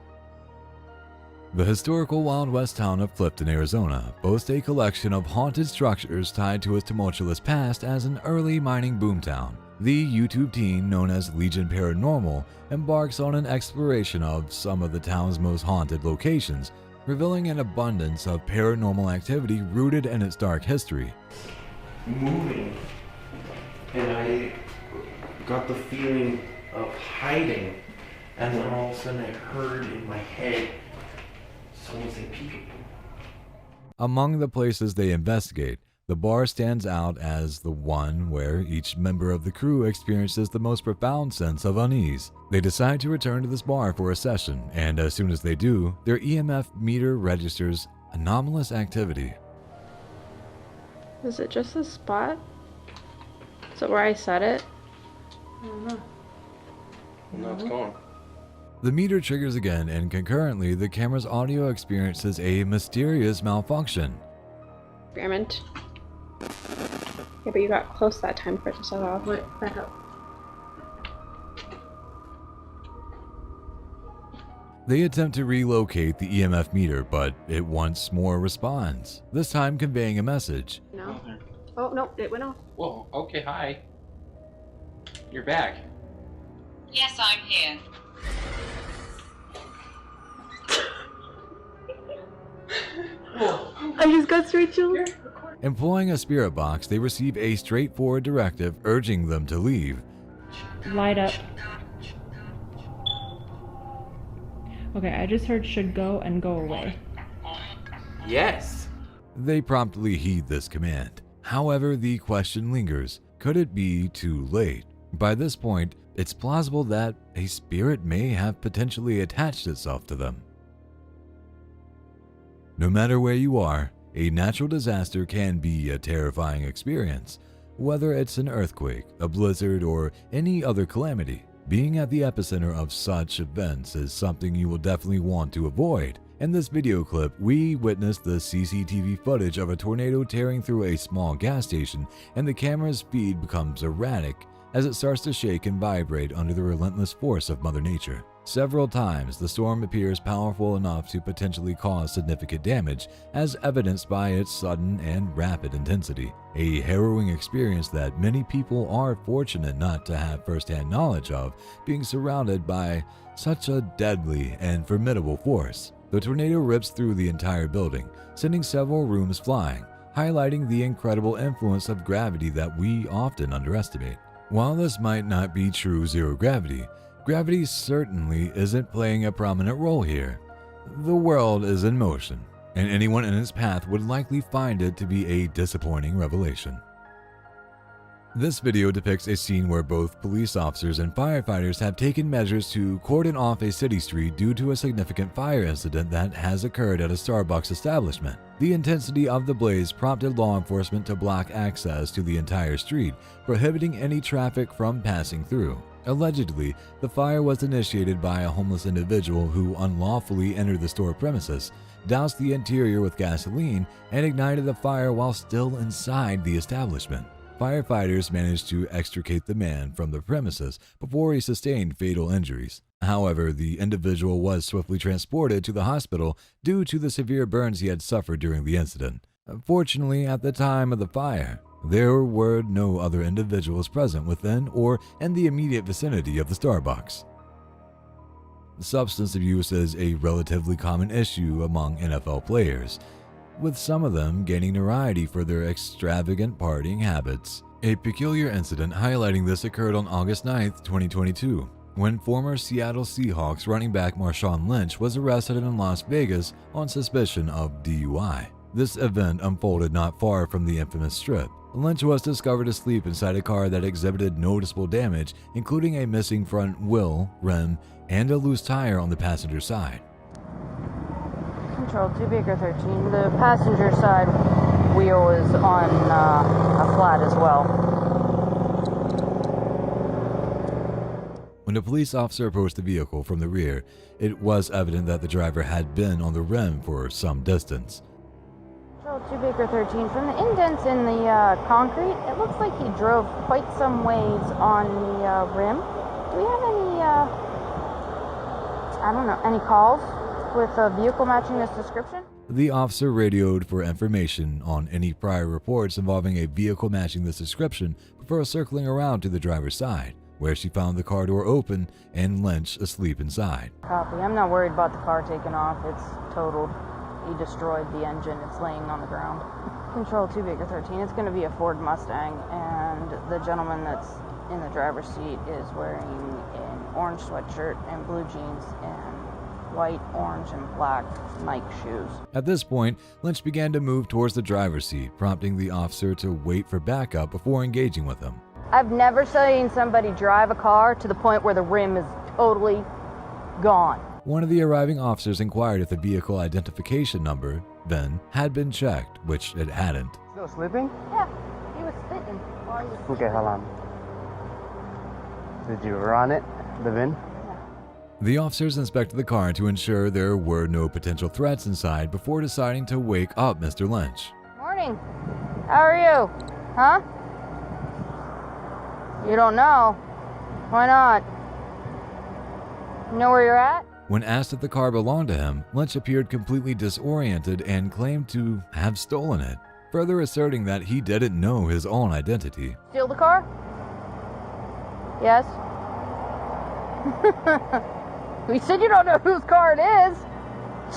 The historical Wild West town of Clifton, Arizona, boasts a collection of haunted structures tied to its tumultuous past as an early mining boomtown. The YouTube team, known as Legion Paranormal, embarks on an exploration of some of the town's most haunted locations, revealing an abundance of paranormal activity rooted in its dark history. Moving, and I got the feeling of hiding, and then all of a sudden I heard in my head someone say peekaboo. Among the places they investigate, the bar stands out as the one where each member of the crew experiences the most profound sense of unease. They decide to return to this bar for a session, and as soon as they do, their EMF meter registers anomalous activity. Is it just this spot? Is it where I set it? I don't know. Now it's gone. The meter triggers again, and concurrently, the camera's audio experiences a mysterious malfunction. Experiment. Yeah, but you got close that time for it to shut off. Wait, back up. They attempt to relocate the EMF meter, but it once more responds, this time conveying a message. No. Oh, no, it went off. Whoa, okay, hi. You're back. Yes, I'm here. I just got straight chills. Employing a spirit box, they receive a straightforward directive urging them to leave. Light up. Okay, I just heard should go and go away. Yes. They promptly heed this command. However, the question lingers. Could it be too late? By this point, it's plausible that a spirit may have potentially attached itself to them. No matter where you are, a natural disaster can be a terrifying experience. Whether it's an earthquake, a blizzard, or any other calamity, being at the epicenter of such events is something you will definitely want to avoid. In this video clip, we witnessed the CCTV footage of a tornado tearing through a small gas station, and the camera's feed becomes erratic as it starts to shake and vibrate under the relentless force of Mother Nature. Several times, the storm appears powerful enough to potentially cause significant damage, as evidenced by its sudden and rapid intensity. A harrowing experience that many people are fortunate not to have first-hand knowledge of, being surrounded by such a deadly and formidable force. The tornado rips through the entire building, sending several rooms flying, highlighting the incredible influence of gravity that we often underestimate. While this might not be true zero gravity, gravity certainly isn't playing a prominent role here. The world is in motion, and anyone in its path would likely find it to be a disappointing revelation. This video depicts a scene where both police officers and firefighters have taken measures to cordon off a city street due to a significant fire incident that has occurred at a Starbucks establishment. The intensity of the blaze prompted law enforcement to block access to the entire street, prohibiting any traffic from passing through. Allegedly, the fire was initiated by a homeless individual who unlawfully entered the store premises, doused the interior with gasoline, and ignited the fire while still inside the establishment. Firefighters managed to extricate the man from the premises before he sustained fatal injuries. However, the individual was swiftly transported to the hospital due to the severe burns he had suffered during the incident. Fortunately, at the time of the fire, there were no other individuals present within or in the immediate vicinity of the Starbucks. Substance abuse is a relatively common issue among NFL players, with some of them gaining notoriety for their extravagant partying habits. A peculiar incident highlighting this occurred on August 9, 2022, when former Seattle Seahawks running back Marshawn Lynch was arrested in Las Vegas on suspicion of DUI. This event unfolded not far from the infamous Strip. Lynch was discovered asleep inside a car that exhibited noticeable damage, including a missing front wheel, rim, and a loose tire on the passenger side. Control 2 Baker 13. The passenger side wheel is on a flat as well. When the police officer approached the vehicle from the rear, it was evident that the driver had been on the rim for some distance. Control 2 Baker 13. From the indents in the concrete, it looks like he drove quite some ways on the rim. Do we have any, any calls with a vehicle matching this description? The officer radioed for information on any prior reports involving a vehicle matching this description before circling around to the driver's side, where she found the car door open and Lynch asleep inside. Copy. I'm not worried about the car taking off. It's totaled. He destroyed the engine. It's laying on the ground. Control 2 Baker 13. It's going to be a Ford Mustang, and the gentleman that's in the driver's seat is wearing an orange sweatshirt and blue jeans and white, orange, and black Nike shoes. At this point, Lynch began to move towards the driver's seat, prompting the officer to wait for backup before engaging with him. I've never seen somebody drive a car to the point where the rim is totally gone. One of the arriving officers inquired if the vehicle identification number, VIN, had been checked, which it hadn't. Still sleeping? Yeah, he was sitting while he was sleeping. Okay, hold on. Did you run it, the VIN? The officers inspected the car to ensure there were no potential threats inside before deciding to wake up Mr. Lynch. Morning. How are you? Huh? You don't know? Why not? You know where you're at? When asked if the car belonged to him, Lynch appeared completely disoriented and claimed to have stolen it, further asserting that he didn't know his own identity. Steal the car? Yes. We said you don't know whose car it is.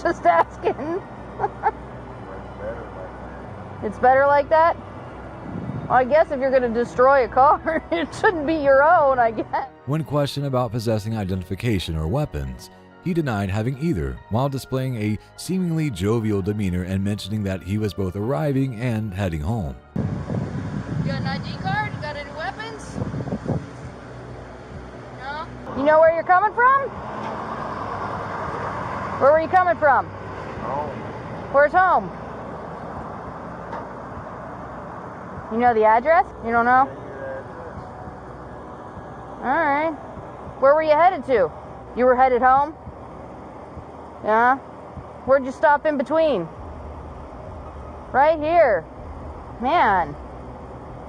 Just asking. It's better like that? Well, I guess if you're going to destroy a car, it shouldn't be your own, I guess. When questioned about possessing identification or weapons, he denied having either, while displaying a seemingly jovial demeanor and mentioning that he was both arriving and heading home. You got an ID card? You got any weapons? No? You know where you're coming from? Where were you coming from? Home. Where's home? You know the address? You don't know? Alright. Where were you headed to? You were headed home? Yeah? Where'd you stop in between? Right here. Man,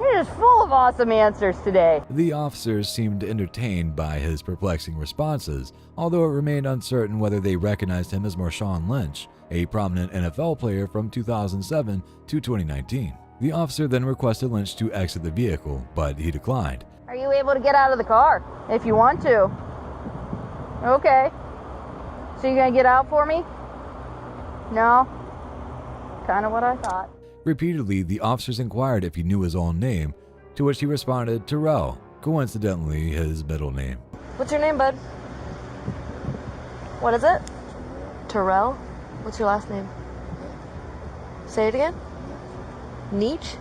you're just full of awesome answers today. The officers seemed entertained by his perplexing responses, although it remained uncertain whether they recognized him as Marshawn Lynch, a prominent NFL player from 2007 to 2019. The officer then requested Lynch to exit the vehicle, but he declined. Are you able to get out of the car? If you want to. Okay. So you gonna get out for me? No? Kind of what I thought. Repeatedly, the officers inquired if he knew his own name, to which he responded Terrell, coincidentally his middle name. What's your name, bud? What is it? Terrell? What's your last name? Say it again. Nietzsche?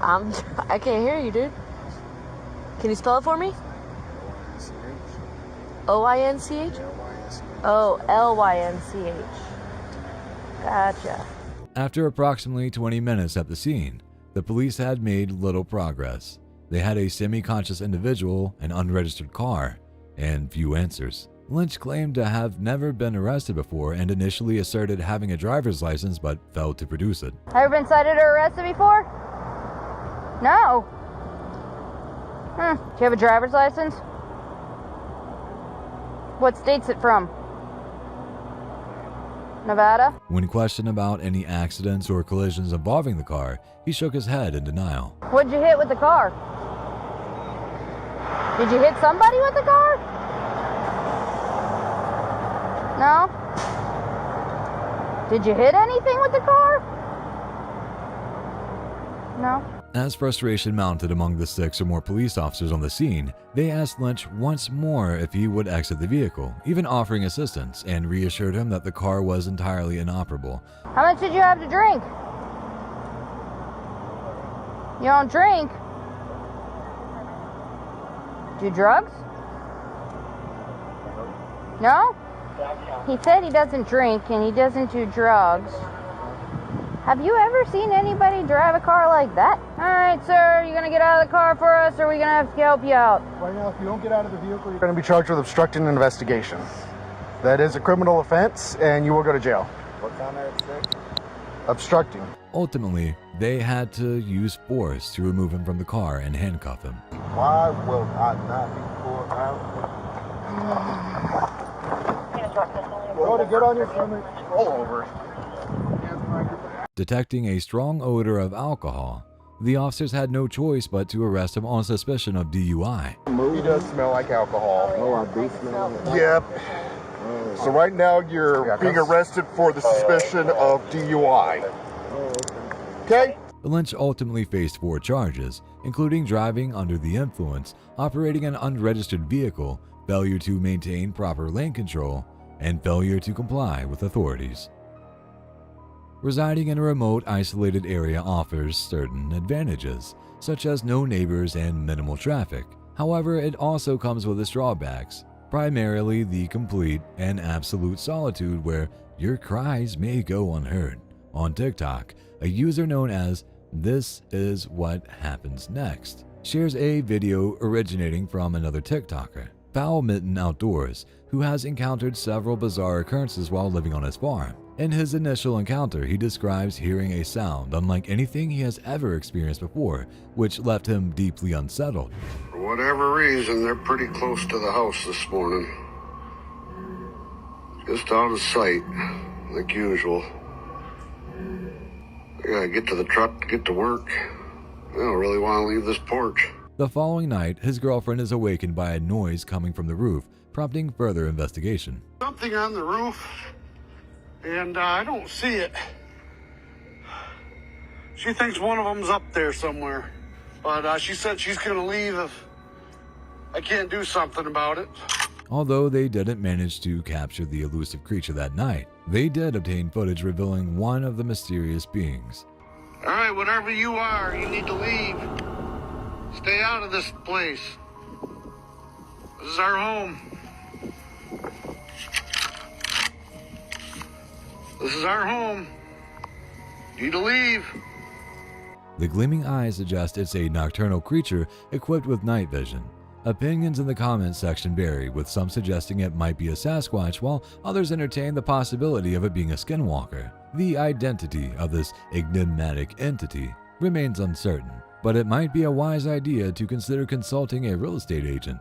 I can't hear you, dude. Can you spell it for me? O-I-N-C-H? Oh, L-Y-N-C-H. Gotcha. After approximately 20 minutes at the scene, the police had made little progress. They had a semi-conscious individual, an unregistered car, and few answers. Lynch claimed to have never been arrested before and initially asserted having a driver's license but failed to produce it. Ever been cited or arrested before? No. Do you have a driver's license? What state's it from? Nevada? When questioned about any accidents or collisions involving the car, he shook his head in denial. What'd you hit with the car? Did you hit somebody with the car? No? Did you hit anything with the car? No? As frustration mounted among the 6 or more police officers on the scene, they asked Lynch once more if he would exit the vehicle, even offering assistance, and reassured him that the car was entirely inoperable. How much did you have to drink? You don't drink? Do drugs? No? He said he doesn't drink and he doesn't do drugs. Have you ever seen anybody drive a car like that? All right, sir, you gonna get out of the car for us, or are we gonna have to help you out? Right now, if you don't get out of the vehicle, you're gonna be charged with obstructing an investigation. That is a criminal offense, and you will go to jail. What's on there at 6? Obstructing. Ultimately, they had to use force to remove him from the car and handcuff him. Why will I not be pulled out? Go to get on your stomach. Roll over. Detecting a strong odor of alcohol, the officers had no choice but to arrest him on suspicion of DUI. He does smell like alcohol. Oh, I do smell it. Yep. So right now you're being arrested for the suspicion of DUI. Okay? Lynch ultimately faced 4 charges, including driving under the influence, operating an unregistered vehicle, failure to maintain proper lane control, and failure to comply with authorities. Residing in a remote, isolated area offers certain advantages, such as no neighbors and minimal traffic. However, it also comes with its drawbacks, primarily the complete and absolute solitude where your cries may go unheard. On TikTok, a user known as "This Is What Happens Next" shares a video originating from another TikToker, Foul Mitten Outdoors, who has encountered several bizarre occurrences while living on his farm. In his initial encounter, he describes hearing a sound unlike anything he has ever experienced before, which left him deeply unsettled. For whatever reason, they're pretty close to the house this morning. Just out of sight, like usual. I gotta get to the truck to get to work. I don't really want to leave this porch. The following night, his girlfriend is awakened by a noise coming from the roof, prompting further investigation. Something on the roof, and I don't see it. She thinks one of them's up there somewhere. But she said she's going to leave if I can't do something about it. Although they didn't manage to capture the elusive creature that night, they did obtain footage revealing one of the mysterious beings. All right, whatever you are, you need to leave. Stay out of this place. This is our home. This is our home. You need to leave. The gleaming eyes suggest it's a nocturnal creature equipped with night vision. Opinions in the comments section vary, with some suggesting it might be a Sasquatch, while others entertain the possibility of it being a skinwalker. The identity of this enigmatic entity remains uncertain, but it might be a wise idea to consider consulting a real estate agent.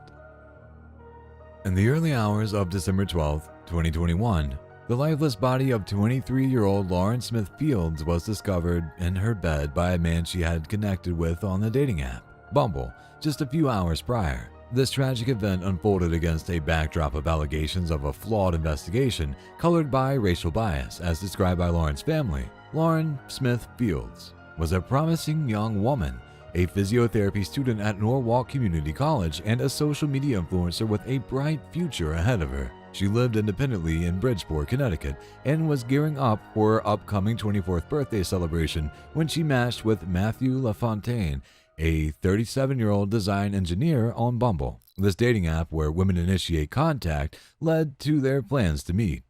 In the early hours of December 12, 2021, the lifeless body of 23-year-old Lauren Smith Fields was discovered in her bed by a man she had connected with on the dating app, Bumble, just a few hours prior. This tragic event unfolded against a backdrop of allegations of a flawed investigation colored by racial bias, as described by Lauren's family. Lauren Smith Fields was a promising young woman, a physiotherapy student at Norwalk Community College, and a social media influencer with a bright future ahead of her. She lived independently in Bridgeport, Connecticut, and was gearing up for her upcoming 24th birthday celebration when she matched with Matthew LaFontaine, a 37-year-old design engineer on Bumble. This dating app, where women initiate contact, led to their plans to meet.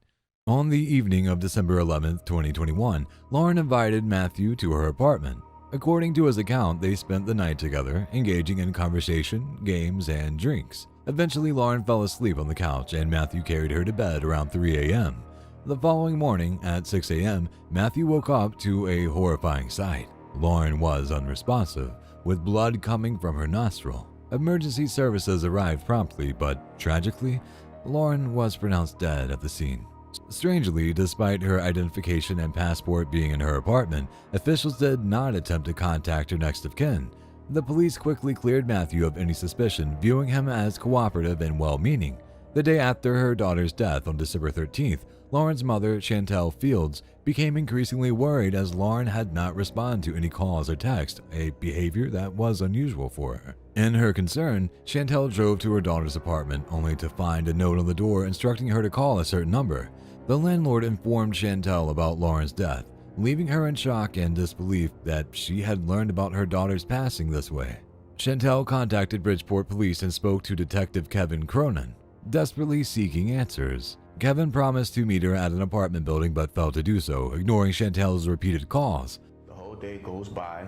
On the evening of December 11, 2021, Lauren invited Matthew to her apartment. According to his account, they spent the night together, engaging in conversation, games, and drinks. Eventually, Lauren fell asleep on the couch, and Matthew carried her to bed around 3 a.m. The following morning, at 6 a.m., Matthew woke up to a horrifying sight. Lauren was unresponsive, with blood coming from her nostril. Emergency services arrived promptly, but tragically, Lauren was pronounced dead at the scene. Strangely, despite her identification and passport being in her apartment, officials did not attempt to contact her next of kin. The police quickly cleared Matthew of any suspicion, viewing him as cooperative and well-meaning. The day after her daughter's death on December 13th, Lauren's mother, Chantel Fields, became increasingly worried as Lauren had not responded to any calls or texts, a behavior that was unusual for her. In her concern, Chantel drove to her daughter's apartment only to find a note on the door instructing her to call a certain number. The landlord informed Chantel about Lauren's death, leaving her in shock and disbelief that she had learned about her daughter's passing this way. Chantel contacted Bridgeport police and spoke to Detective Kevin Cronin, desperately seeking answers. Kevin promised to meet her at an apartment building but failed to do so, ignoring Chantel's repeated calls. The whole day goes by,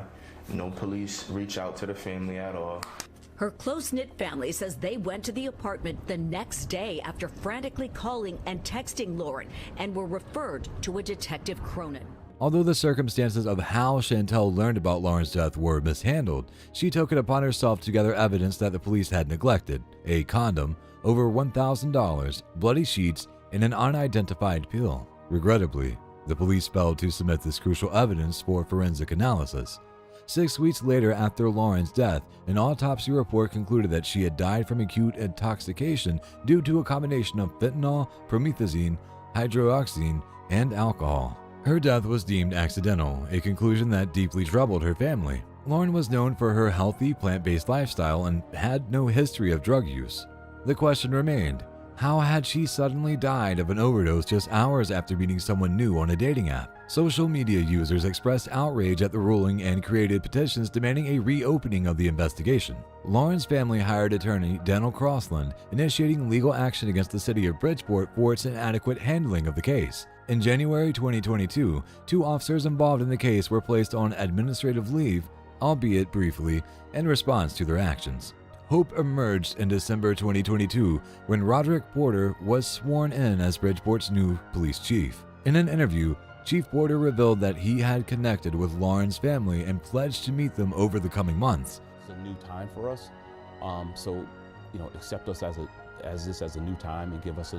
no police reach out to the family at all. Her close-knit family says they went to the apartment the next day after frantically calling and texting Lauren and were referred to a Detective Cronin. Although the circumstances of how Chantel learned about Lauren's death were mishandled, she took it upon herself to gather evidence that the police had neglected: a condom, over $1,000, bloody sheets, and an unidentified pill. Regrettably, the police failed to submit this crucial evidence for forensic analysis. 6 weeks later, after Lauren's death, an autopsy report concluded that she had died from acute intoxication due to a combination of fentanyl, promethazine, hydroxyzine, and alcohol. Her death was deemed accidental, a conclusion that deeply troubled her family. Lauren was known for her healthy, plant-based lifestyle and had no history of drug use. The question remained: how had she suddenly died of an overdose just hours after meeting someone new on a dating app? Social media users expressed outrage at the ruling and created petitions demanding a reopening of the investigation. Lauren's family hired attorney Daniel Crossland, initiating legal action against the city of Bridgeport for its inadequate handling of the case. In January 2022, 2 officers involved in the case were placed on administrative leave, albeit briefly, in response to their actions. Hope emerged in December 2022 when Roderick Porter was sworn in as Bridgeport's new police chief. In an interview, Chief Porter revealed that he had connected with Lauren's family and pledged to meet them over the coming months. It's a new time for us, so accept us as a new time and give us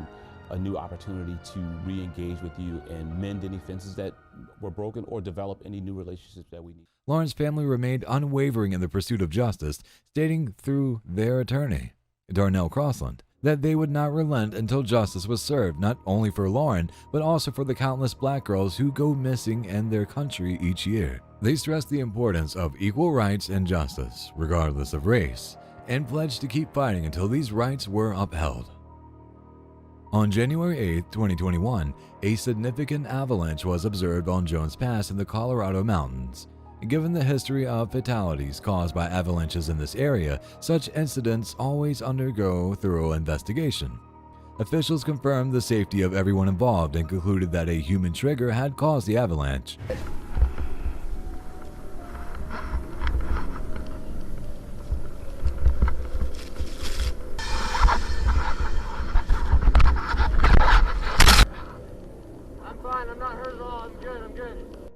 a new opportunity to re-engage with you and mend any fences that were broken or develop any new relationships that we need. Lauren's family remained unwavering in the pursuit of justice, stating through their attorney, Darnell Crossland, that they would not relent until justice was served, not only for Lauren, but also for the countless black girls who go missing in their country each year. They stressed the importance of equal rights and justice, regardless of race, and pledged to keep fighting until these rights were upheld. On January 8, 2021, a significant avalanche was observed on Jones Pass in the Colorado mountains. Given the history of fatalities caused by avalanches in this area, such incidents always undergo thorough investigation. Officials confirmed the safety of everyone involved and concluded that a human trigger had caused the avalanche.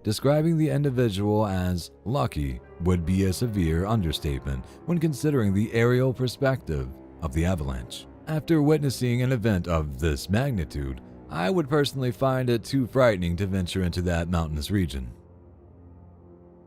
Describing the individual as lucky would be a severe understatement when considering the aerial perspective of the avalanche. After witnessing an event of this magnitude, I would personally find it too frightening to venture into that mountainous region.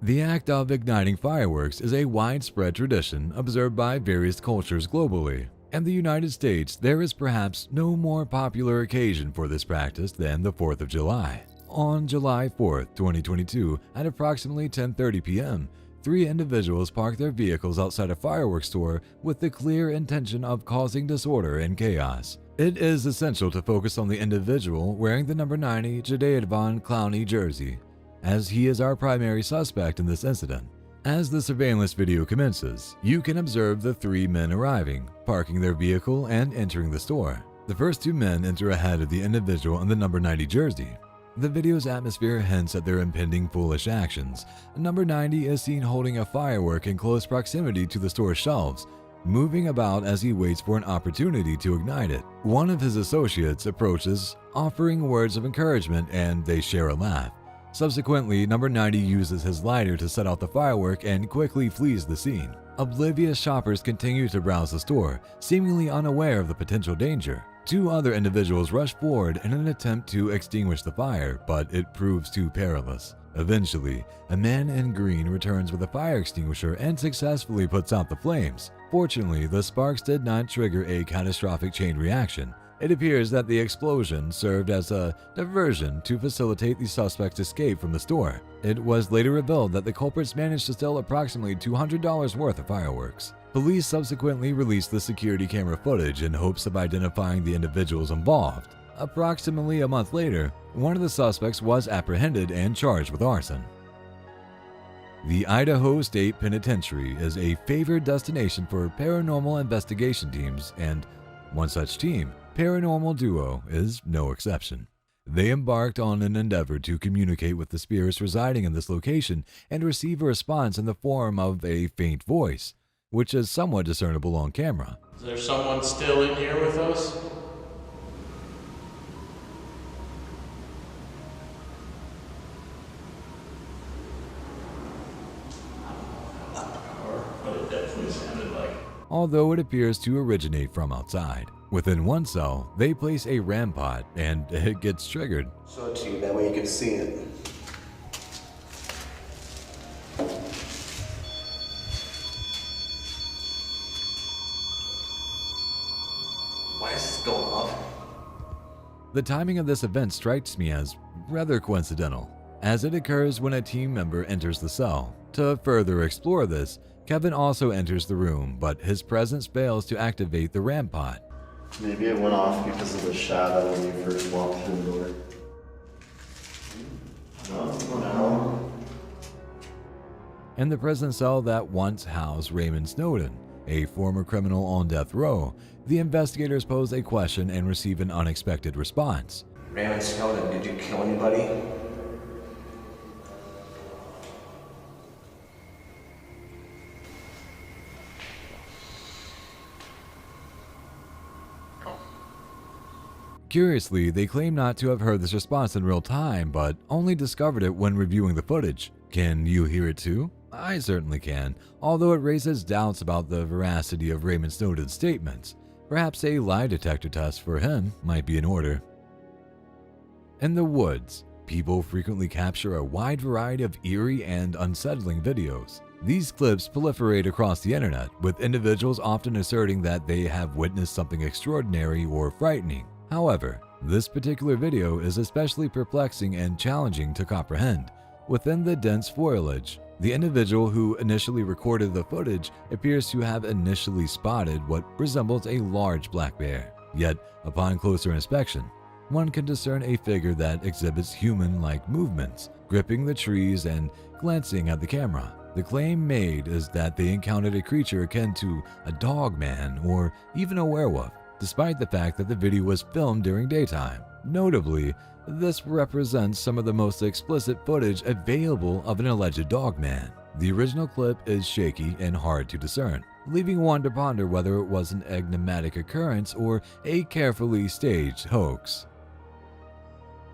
The act of igniting fireworks is a widespread tradition observed by various cultures globally. In the United States, there is perhaps no more popular occasion for this practice than the 4th of July. On July 4, 2022, at approximately 10:30 p.m., 3 individuals parked their vehicles outside a fireworks store with the clear intention of causing disorder and chaos. It is essential to focus on the individual wearing the number 90 Jadaedvon Clowney jersey, as he is our primary suspect in this incident. As the surveillance video commences, you can observe the 3 men arriving, parking their vehicle, and entering the store. The first 2 men enter ahead of the individual in the number 90 jersey. The video's atmosphere hints at their impending foolish actions. Number 90 is seen holding a firework in close proximity to the store's shelves, moving about as he waits for an opportunity to ignite it. One of his associates approaches, offering words of encouragement, and they share a laugh. Subsequently, number 90 uses his lighter to set off the firework and quickly flees the scene. Oblivious shoppers continue to browse the store, seemingly unaware of the potential danger. 2 other individuals rush forward in an attempt to extinguish the fire, but it proves too perilous. Eventually, a man in green returns with a fire extinguisher and successfully puts out the flames. Fortunately, the sparks did not trigger a catastrophic chain reaction. It appears that the explosion served as a diversion to facilitate the suspect's escape from the store. It was later revealed that the culprits managed to steal approximately $200 worth of fireworks. Police subsequently released the security camera footage in hopes of identifying the individuals involved. Approximately a month later, one of the suspects was apprehended and charged with arson. The Idaho State Penitentiary is a favored destination for paranormal investigation teams, and one such team, Paranormal Duo, is no exception. They embarked on an endeavor to communicate with the spirits residing in this location and receive a response in the form of a faint voice, which is somewhat discernible on camera. Is there someone still in here with us? But it definitely sounded like. Although it appears to originate from outside. Within one cell, they place a RAM pod and it gets triggered. Show it to you, that way you can see it. Why is this going off? The timing of this event strikes me as rather coincidental, as it occurs when a team member enters the cell. To further explore this, Kevin also enters the room, but his presence fails to activate the RAM pod. Maybe it went off because of the shadow when you first walked through the door. No. In the prison cell that once housed Raymond Snowden, a former criminal on death row, the investigators pose a question and receive an unexpected response. Raymond Snowden, did you kill anybody? Curiously, they claim not to have heard this response in real time, but only discovered it when reviewing the footage. Can you hear it too? I certainly can, although it raises doubts about the veracity of Raymond Snowden's statements. Perhaps a lie detector test for him might be in order. In the woods, people frequently capture a wide variety of eerie and unsettling videos. These clips proliferate across the internet, with individuals often asserting that they have witnessed something extraordinary or frightening. However, this particular video is especially perplexing and challenging to comprehend. Within the dense foliage, the individual who initially recorded the footage appears to have initially spotted what resembles a large black bear. Yet, upon closer inspection, one can discern a figure that exhibits human-like movements, gripping the trees and glancing at the camera. The claim made is that they encountered a creature akin to a dog man or even a werewolf, despite the fact that the video was filmed during daytime. Notably, this represents some of the most explicit footage available of an alleged dog man. The original clip is shaky and hard to discern, leaving one to ponder whether it was an enigmatic occurrence or a carefully staged hoax.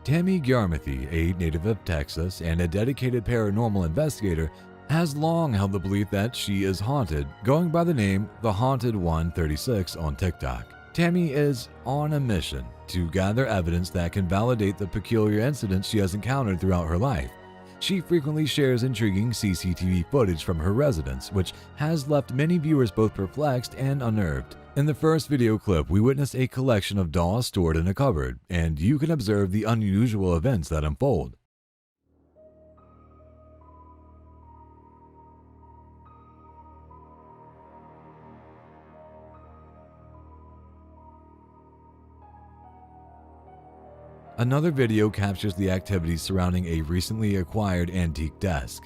Tammy Garmathy, a native of Texas and a dedicated paranormal investigator, has long held the belief that she is haunted, going by the name The Haunted 136 on TikTok. Tammy is on a mission to gather evidence that can validate the peculiar incidents she has encountered throughout her life. She frequently shares intriguing CCTV footage from her residence, which has left many viewers both perplexed and unnerved. In the first video clip, we witness a collection of dolls stored in a cupboard, and you can observe the unusual events that unfold. Another video captures the activities surrounding a recently acquired antique desk.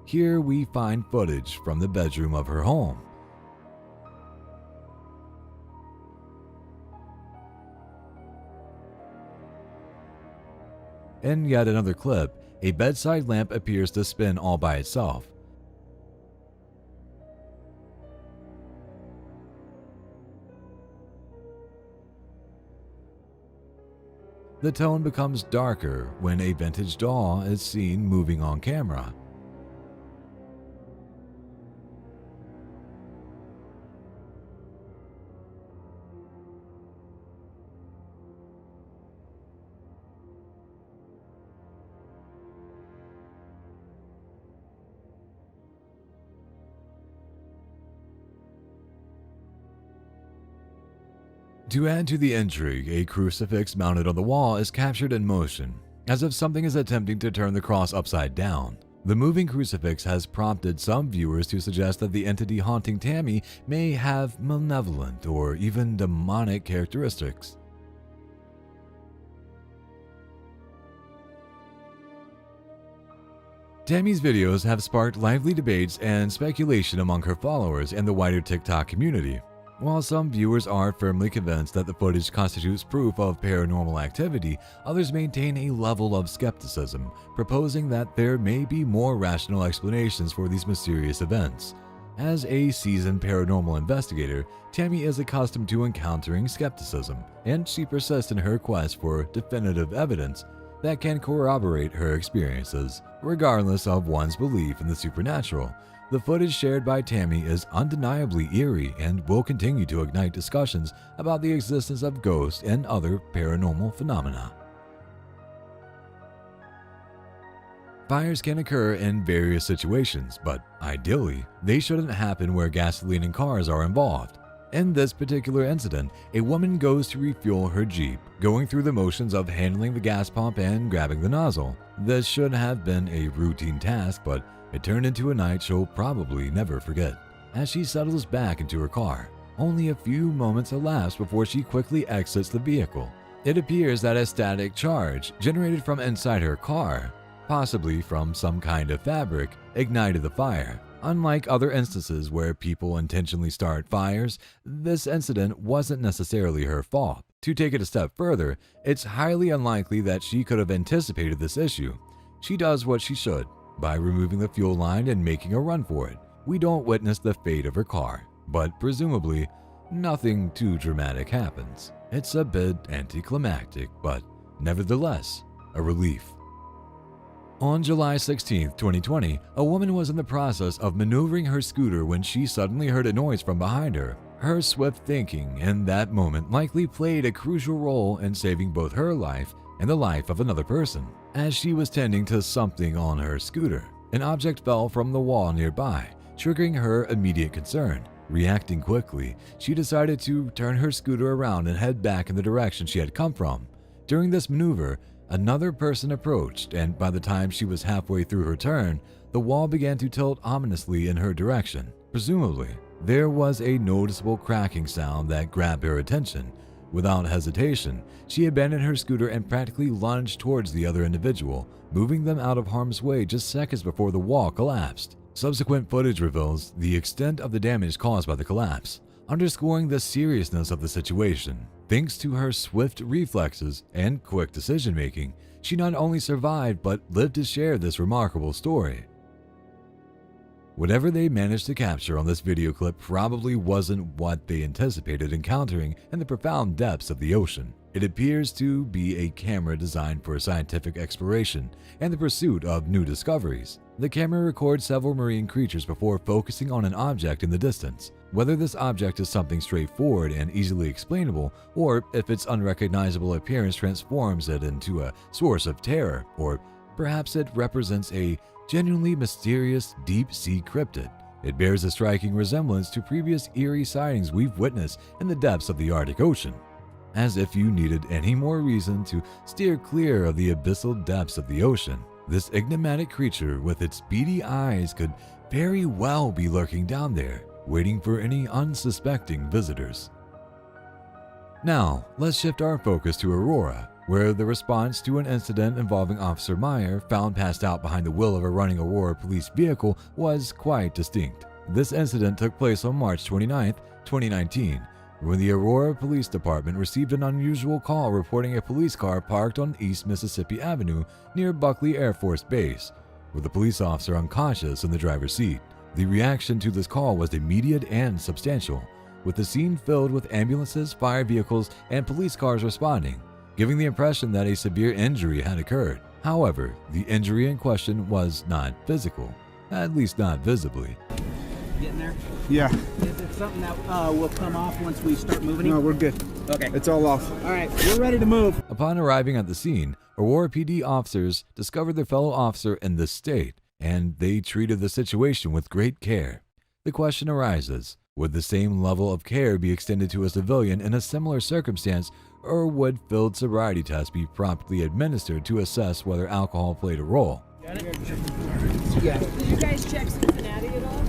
Here we find footage from the bedroom of her home. In yet another clip, a bedside lamp appears to spin all by itself. The tone becomes darker when a vintage doll is seen moving on camera. To add to the intrigue, a crucifix mounted on the wall is captured in motion, as if something is attempting to turn the cross upside down. The moving crucifix has prompted some viewers to suggest that the entity haunting Tammy may have malevolent or even demonic characteristics. Tammy's videos have sparked lively debates and speculation among her followers and the wider TikTok community. While some viewers are firmly convinced that the footage constitutes proof of paranormal activity, others maintain a level of skepticism, proposing that there may be more rational explanations for these mysterious events. As a seasoned paranormal investigator, Tammy is accustomed to encountering skepticism, and she persists in her quest for definitive evidence that can corroborate her experiences. Regardless of one's belief in the supernatural, the footage shared by Tammy is undeniably eerie and will continue to ignite discussions about the existence of ghosts and other paranormal phenomena. Fires can occur in various situations, but ideally, they shouldn't happen where gasoline and cars are involved. In this particular incident, a woman goes to refuel her Jeep, going through the motions of handling the gas pump and grabbing the nozzle. This should have been a routine task, but it turned into a night she'll probably never forget. As she settles back into her car, only a few moments elapse before she quickly exits the vehicle. It appears that a static charge generated from inside her car, possibly from some kind of fabric, ignited the fire. Unlike other instances where people intentionally start fires, this incident wasn't necessarily her fault. To take it a step further, it's highly unlikely that she could have anticipated this issue. She does what she should, by removing the fuel line and making a run for it. We don't witness the fate of her car, but presumably, nothing too dramatic happens. It's a bit anticlimactic, but nevertheless, a relief. On July 16, 2020, a woman was in the process of maneuvering her scooter when she suddenly heard a noise from behind her. Her swift thinking in that moment likely played a crucial role in saving both her life and the life of another person. As she was tending to something on her scooter, an object fell from the wall nearby, triggering her immediate concern. Reacting quickly, she decided to turn her scooter around and head back in the direction she had come from. During this maneuver, another person approached, and by the time she was halfway through her turn, the wall began to tilt ominously in her direction. Presumably, there was a noticeable cracking sound that grabbed her attention. Without hesitation, she abandoned her scooter and practically lunged towards the other individual, moving them out of harm's way just seconds before the wall collapsed. Subsequent footage reveals the extent of the damage caused by the collapse, underscoring the seriousness of the situation. Thanks to her swift reflexes and quick decision-making, she not only survived but lived to share this remarkable story. Whatever they managed to capture on this video clip probably wasn't what they anticipated encountering in the profound depths of the ocean. It appears to be a camera designed for scientific exploration and the pursuit of new discoveries. The camera records several marine creatures before focusing on an object in the distance. Whether this object is something straightforward and easily explainable, or if its unrecognizable appearance transforms it into a source of terror, or perhaps it represents a genuinely mysterious deep-sea cryptid. It bears a striking resemblance to previous eerie sightings we've witnessed in the depths of the Arctic Ocean. As if you needed any more reason to steer clear of the abyssal depths of the ocean, this enigmatic creature with its beady eyes could very well be lurking down there, waiting for any unsuspecting visitors. Now, let's shift our focus to Aurora, where the response to an incident involving Officer Meyer, found passed out behind the wheel of a running Aurora police vehicle, was quite distinct. This incident took place on March 29, 2019, when the Aurora Police Department received an unusual call reporting a police car parked on East Mississippi Avenue near Buckley Air Force Base, with a police officer unconscious in the driver's seat. The reaction to this call was immediate and substantial, with the scene filled with ambulances, fire vehicles, and police cars responding, giving the impression that a severe injury had occurred. However, the injury in question was not physical, at least not visibly. Getting there? Yeah. Is it something that will come off once we start moving? No, we're good. Okay. It's all off. All right, we're ready to move. Upon arriving at the scene, Aurora PD officers discovered their fellow officer in this state, and they treated the situation with great care. The question arises, would the same level of care be extended to a civilian in a similar circumstance, or would field sobriety tests be promptly administered to assess whether alcohol played a role? Got it? Yeah. Did you guys check Cincinnati at all?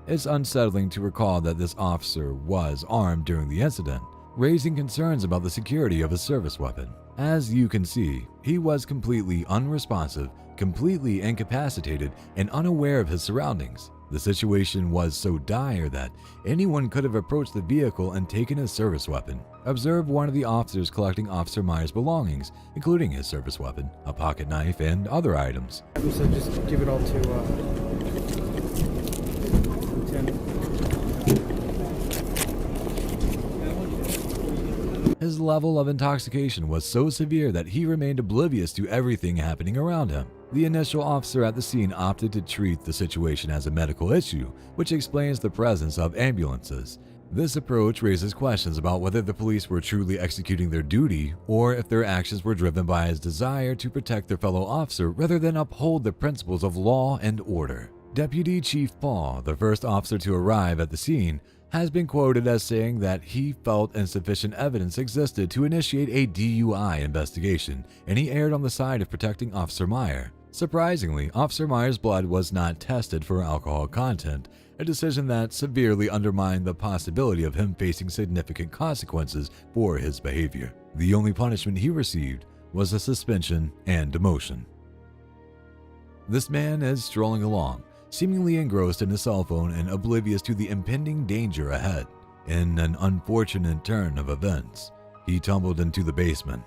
It's unsettling to recall that this officer was armed during the incident, raising concerns about the security of his service weapon. As you can see, he was completely unresponsive, completely incapacitated, and unaware of his surroundings. The situation was so dire that anyone could have approached the vehicle and taken his service weapon. Observe one of the officers collecting Officer Meyer's belongings, including his service weapon, a pocket knife, and other items. So just give it all to Lieutenant. His level of intoxication was so severe that he remained oblivious to everything happening around him. The initial officer at the scene opted to treat the situation as a medical issue, which explains the presence of ambulances. This approach raises questions about whether the police were truly executing their duty or if their actions were driven by his desire to protect their fellow officer rather than uphold the principles of law and order. Deputy Chief Paul, the first officer to arrive at the scene, has been quoted as saying that he felt insufficient evidence existed to initiate a DUI investigation, and he erred on the side of protecting Officer Meyer. Surprisingly, Officer Meyer's blood was not tested for alcohol content, a decision that severely undermined the possibility of him facing significant consequences for his behavior. The only punishment he received was a suspension and demotion. This man is strolling along, seemingly engrossed in his cell phone and oblivious to the impending danger ahead. In an unfortunate turn of events, he tumbled into the basement.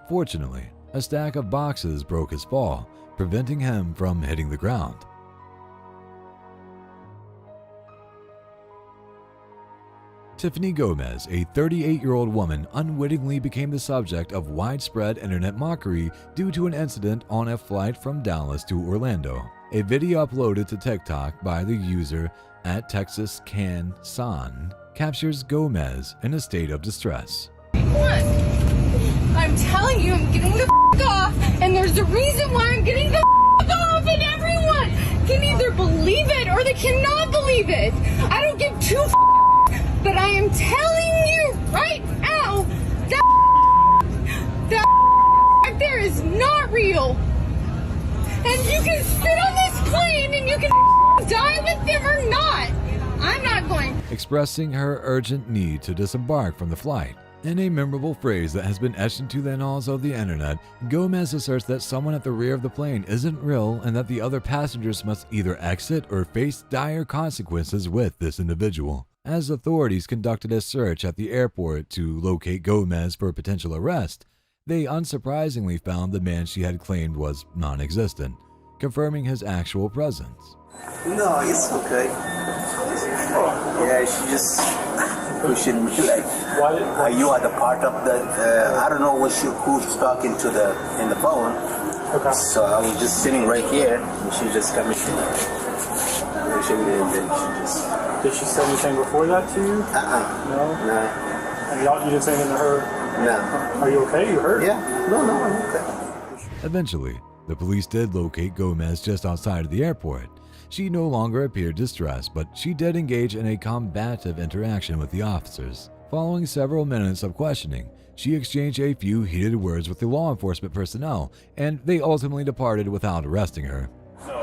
Fortunately, a stack of boxes broke his fall, preventing him from hitting the ground. Tiffany Gomez, a 38-year-old woman, unwittingly became the subject of widespread internet mockery due to an incident on a flight from Dallas to Orlando. A video uploaded to TikTok by the user @TexasCanSan captures Gomez in a state of distress. What? I'm telling you, I'm getting the off, and there's a reason why I'm getting the off, and everyone can either believe it or they cannot believe it. I don't give two but I am telling you right now that back there is not real. And you can sit on this plane and you can die with them or not. I'm not going. Expressing her urgent need to disembark from the flight. In a memorable phrase that has been etched into the annals of the internet, Gomez asserts that someone at the rear of the plane isn't real and that the other passengers must either exit or face dire consequences with this individual. As authorities conducted a search at the airport to locate Gomez for potential arrest, they unsurprisingly found the man she had claimed was non-existent, confirming his actual presence. No, it's okay. Yeah, she just pushing me like, you are the part of the, I don't know who's talking to in the phone. Okay. So I was just sitting right here, and she just coming to me. Pushing me, and then she just... Did she say anything before that to you? No? No. And you didn't say anything to her? No. Are you okay? You hurt? Yeah. No, I'm okay. Eventually, the police did locate Gomez just outside of the airport. She no longer appeared distressed, but she did engage in a combative interaction with the officers. Following several minutes of questioning, she exchanged a few heated words with the law enforcement personnel, and they ultimately departed without arresting her. So,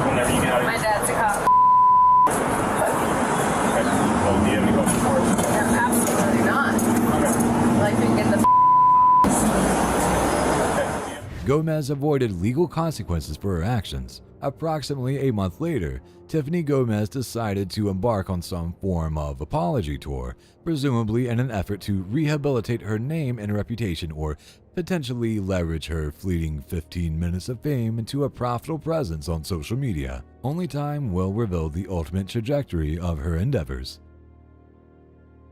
whenever you get out of My dad's a cop. do you have any questions for us? Yeah, absolutely not. Like we get the Gomez avoided legal consequences for her actions. Approximately a month later, Tiffany Gomez decided to embark on some form of apology tour, presumably in an effort to rehabilitate her name and reputation or potentially leverage her fleeting 15 minutes of fame into a profitable presence on social media. Only time will reveal the ultimate trajectory of her endeavors.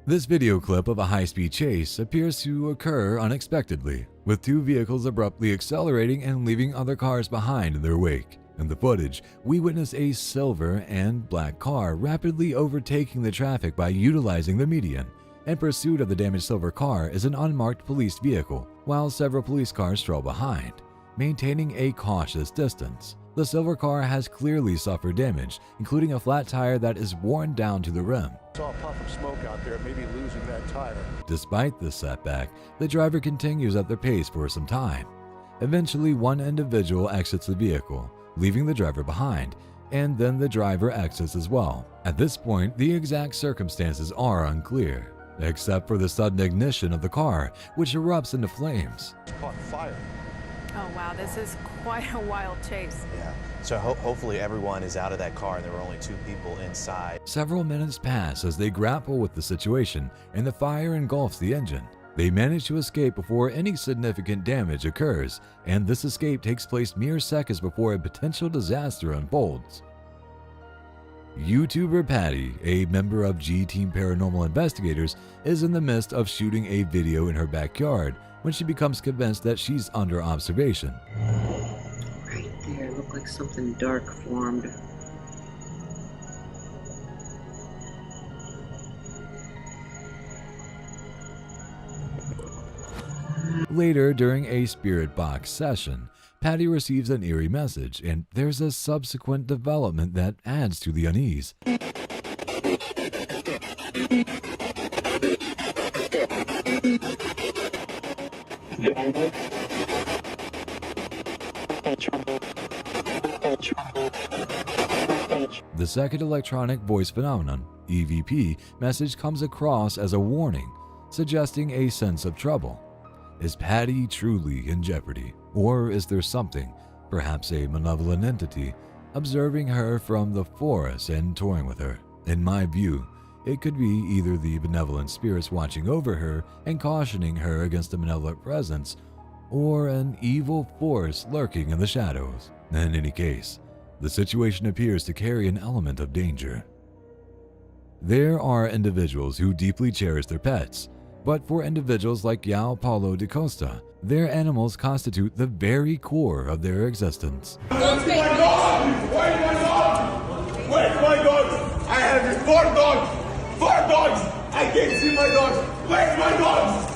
This video clip of a high-speed chase appears to occur unexpectedly, with two vehicles abruptly accelerating and leaving other cars behind in their wake. In the footage, we witness a silver and black car rapidly overtaking the traffic by utilizing the median. In pursuit of the damaged silver car is an unmarked police vehicle, while several police cars stroll behind, maintaining a cautious distance. The silver car has clearly suffered damage, including a flat tire that is worn down to the rim. Saw a puff of smoke out there, maybe losing that tire. Despite this setback, the driver continues at their pace for some time. Eventually, one individual exits the vehicle, leaving the driver behind, and then the driver exits as well. At this point, the exact circumstances are unclear, except for the sudden ignition of the car, which erupts into flames. Caught fire. Oh wow, this is quite a wild chase. Yeah. So hopefully everyone is out of that car and there were only two people inside. Several minutes pass as they grapple with the situation, and the fire engulfs the engine. They manage to escape before any significant damage occurs, and this escape takes place mere seconds before a potential disaster unfolds. YouTuber Patty, a member of G-Team Paranormal Investigators, is in the midst of shooting a video in her backyard when she becomes convinced that she's under observation. Right there, looked like something dark formed. Later, during a spirit box session, Patty receives an eerie message, and there's a subsequent development that adds to the unease. The second electronic voice phenomenon, EVP, message comes across as a warning, suggesting a sense of trouble. Is Patty truly in jeopardy, or is there something, perhaps a malevolent entity, observing her from the forest and toying with her? In my view, it could be either the benevolent spirits watching over her and cautioning her against a malevolent presence, or an evil force lurking in the shadows. In any case, the situation appears to carry an element of danger. There are individuals who deeply cherish their pets, but for individuals like João Paulo da Costa, their animals constitute the very core of their existence. Where's my dog? Where's my dog? Where's my dog? I have 4 dogs. 4 dogs. I can't see my dogs. Where's my dogs?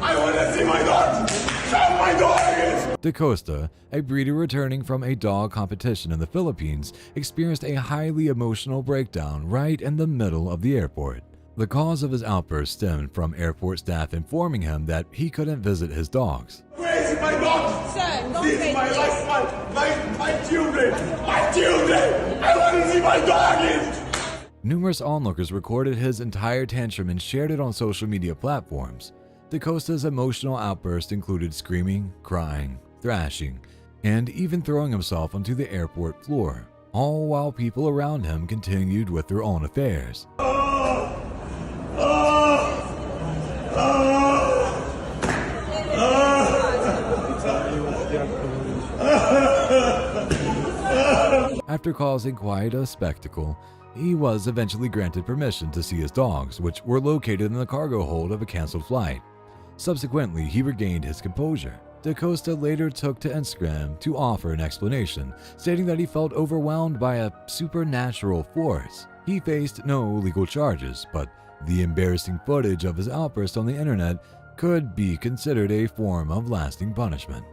I want to see my dogs. Show my dogs. Da Costa, a breeder returning from a dog competition in the Philippines, experienced a highly emotional breakdown right in the middle of the airport. The cause of his outburst stemmed from airport staff informing him that he couldn't visit his dogs. Where is my dog? Sir, don't This say is my this. life, my children. My children. I want to see my doggies. Numerous onlookers recorded his entire tantrum and shared it on social media platforms. Da Costa's emotional outburst included screaming, crying, thrashing, and even throwing himself onto the airport floor, all while people around him continued with their own affairs. After causing quite a spectacle, he was eventually granted permission to see his dogs, which were located in the cargo hold of a canceled flight. Subsequently, he regained his composure. Da Costa later took to Instagram to offer an explanation, stating that he felt overwhelmed by a supernatural force. He faced no legal charges, but the embarrassing footage of his outburst on the internet could be considered a form of lasting punishment.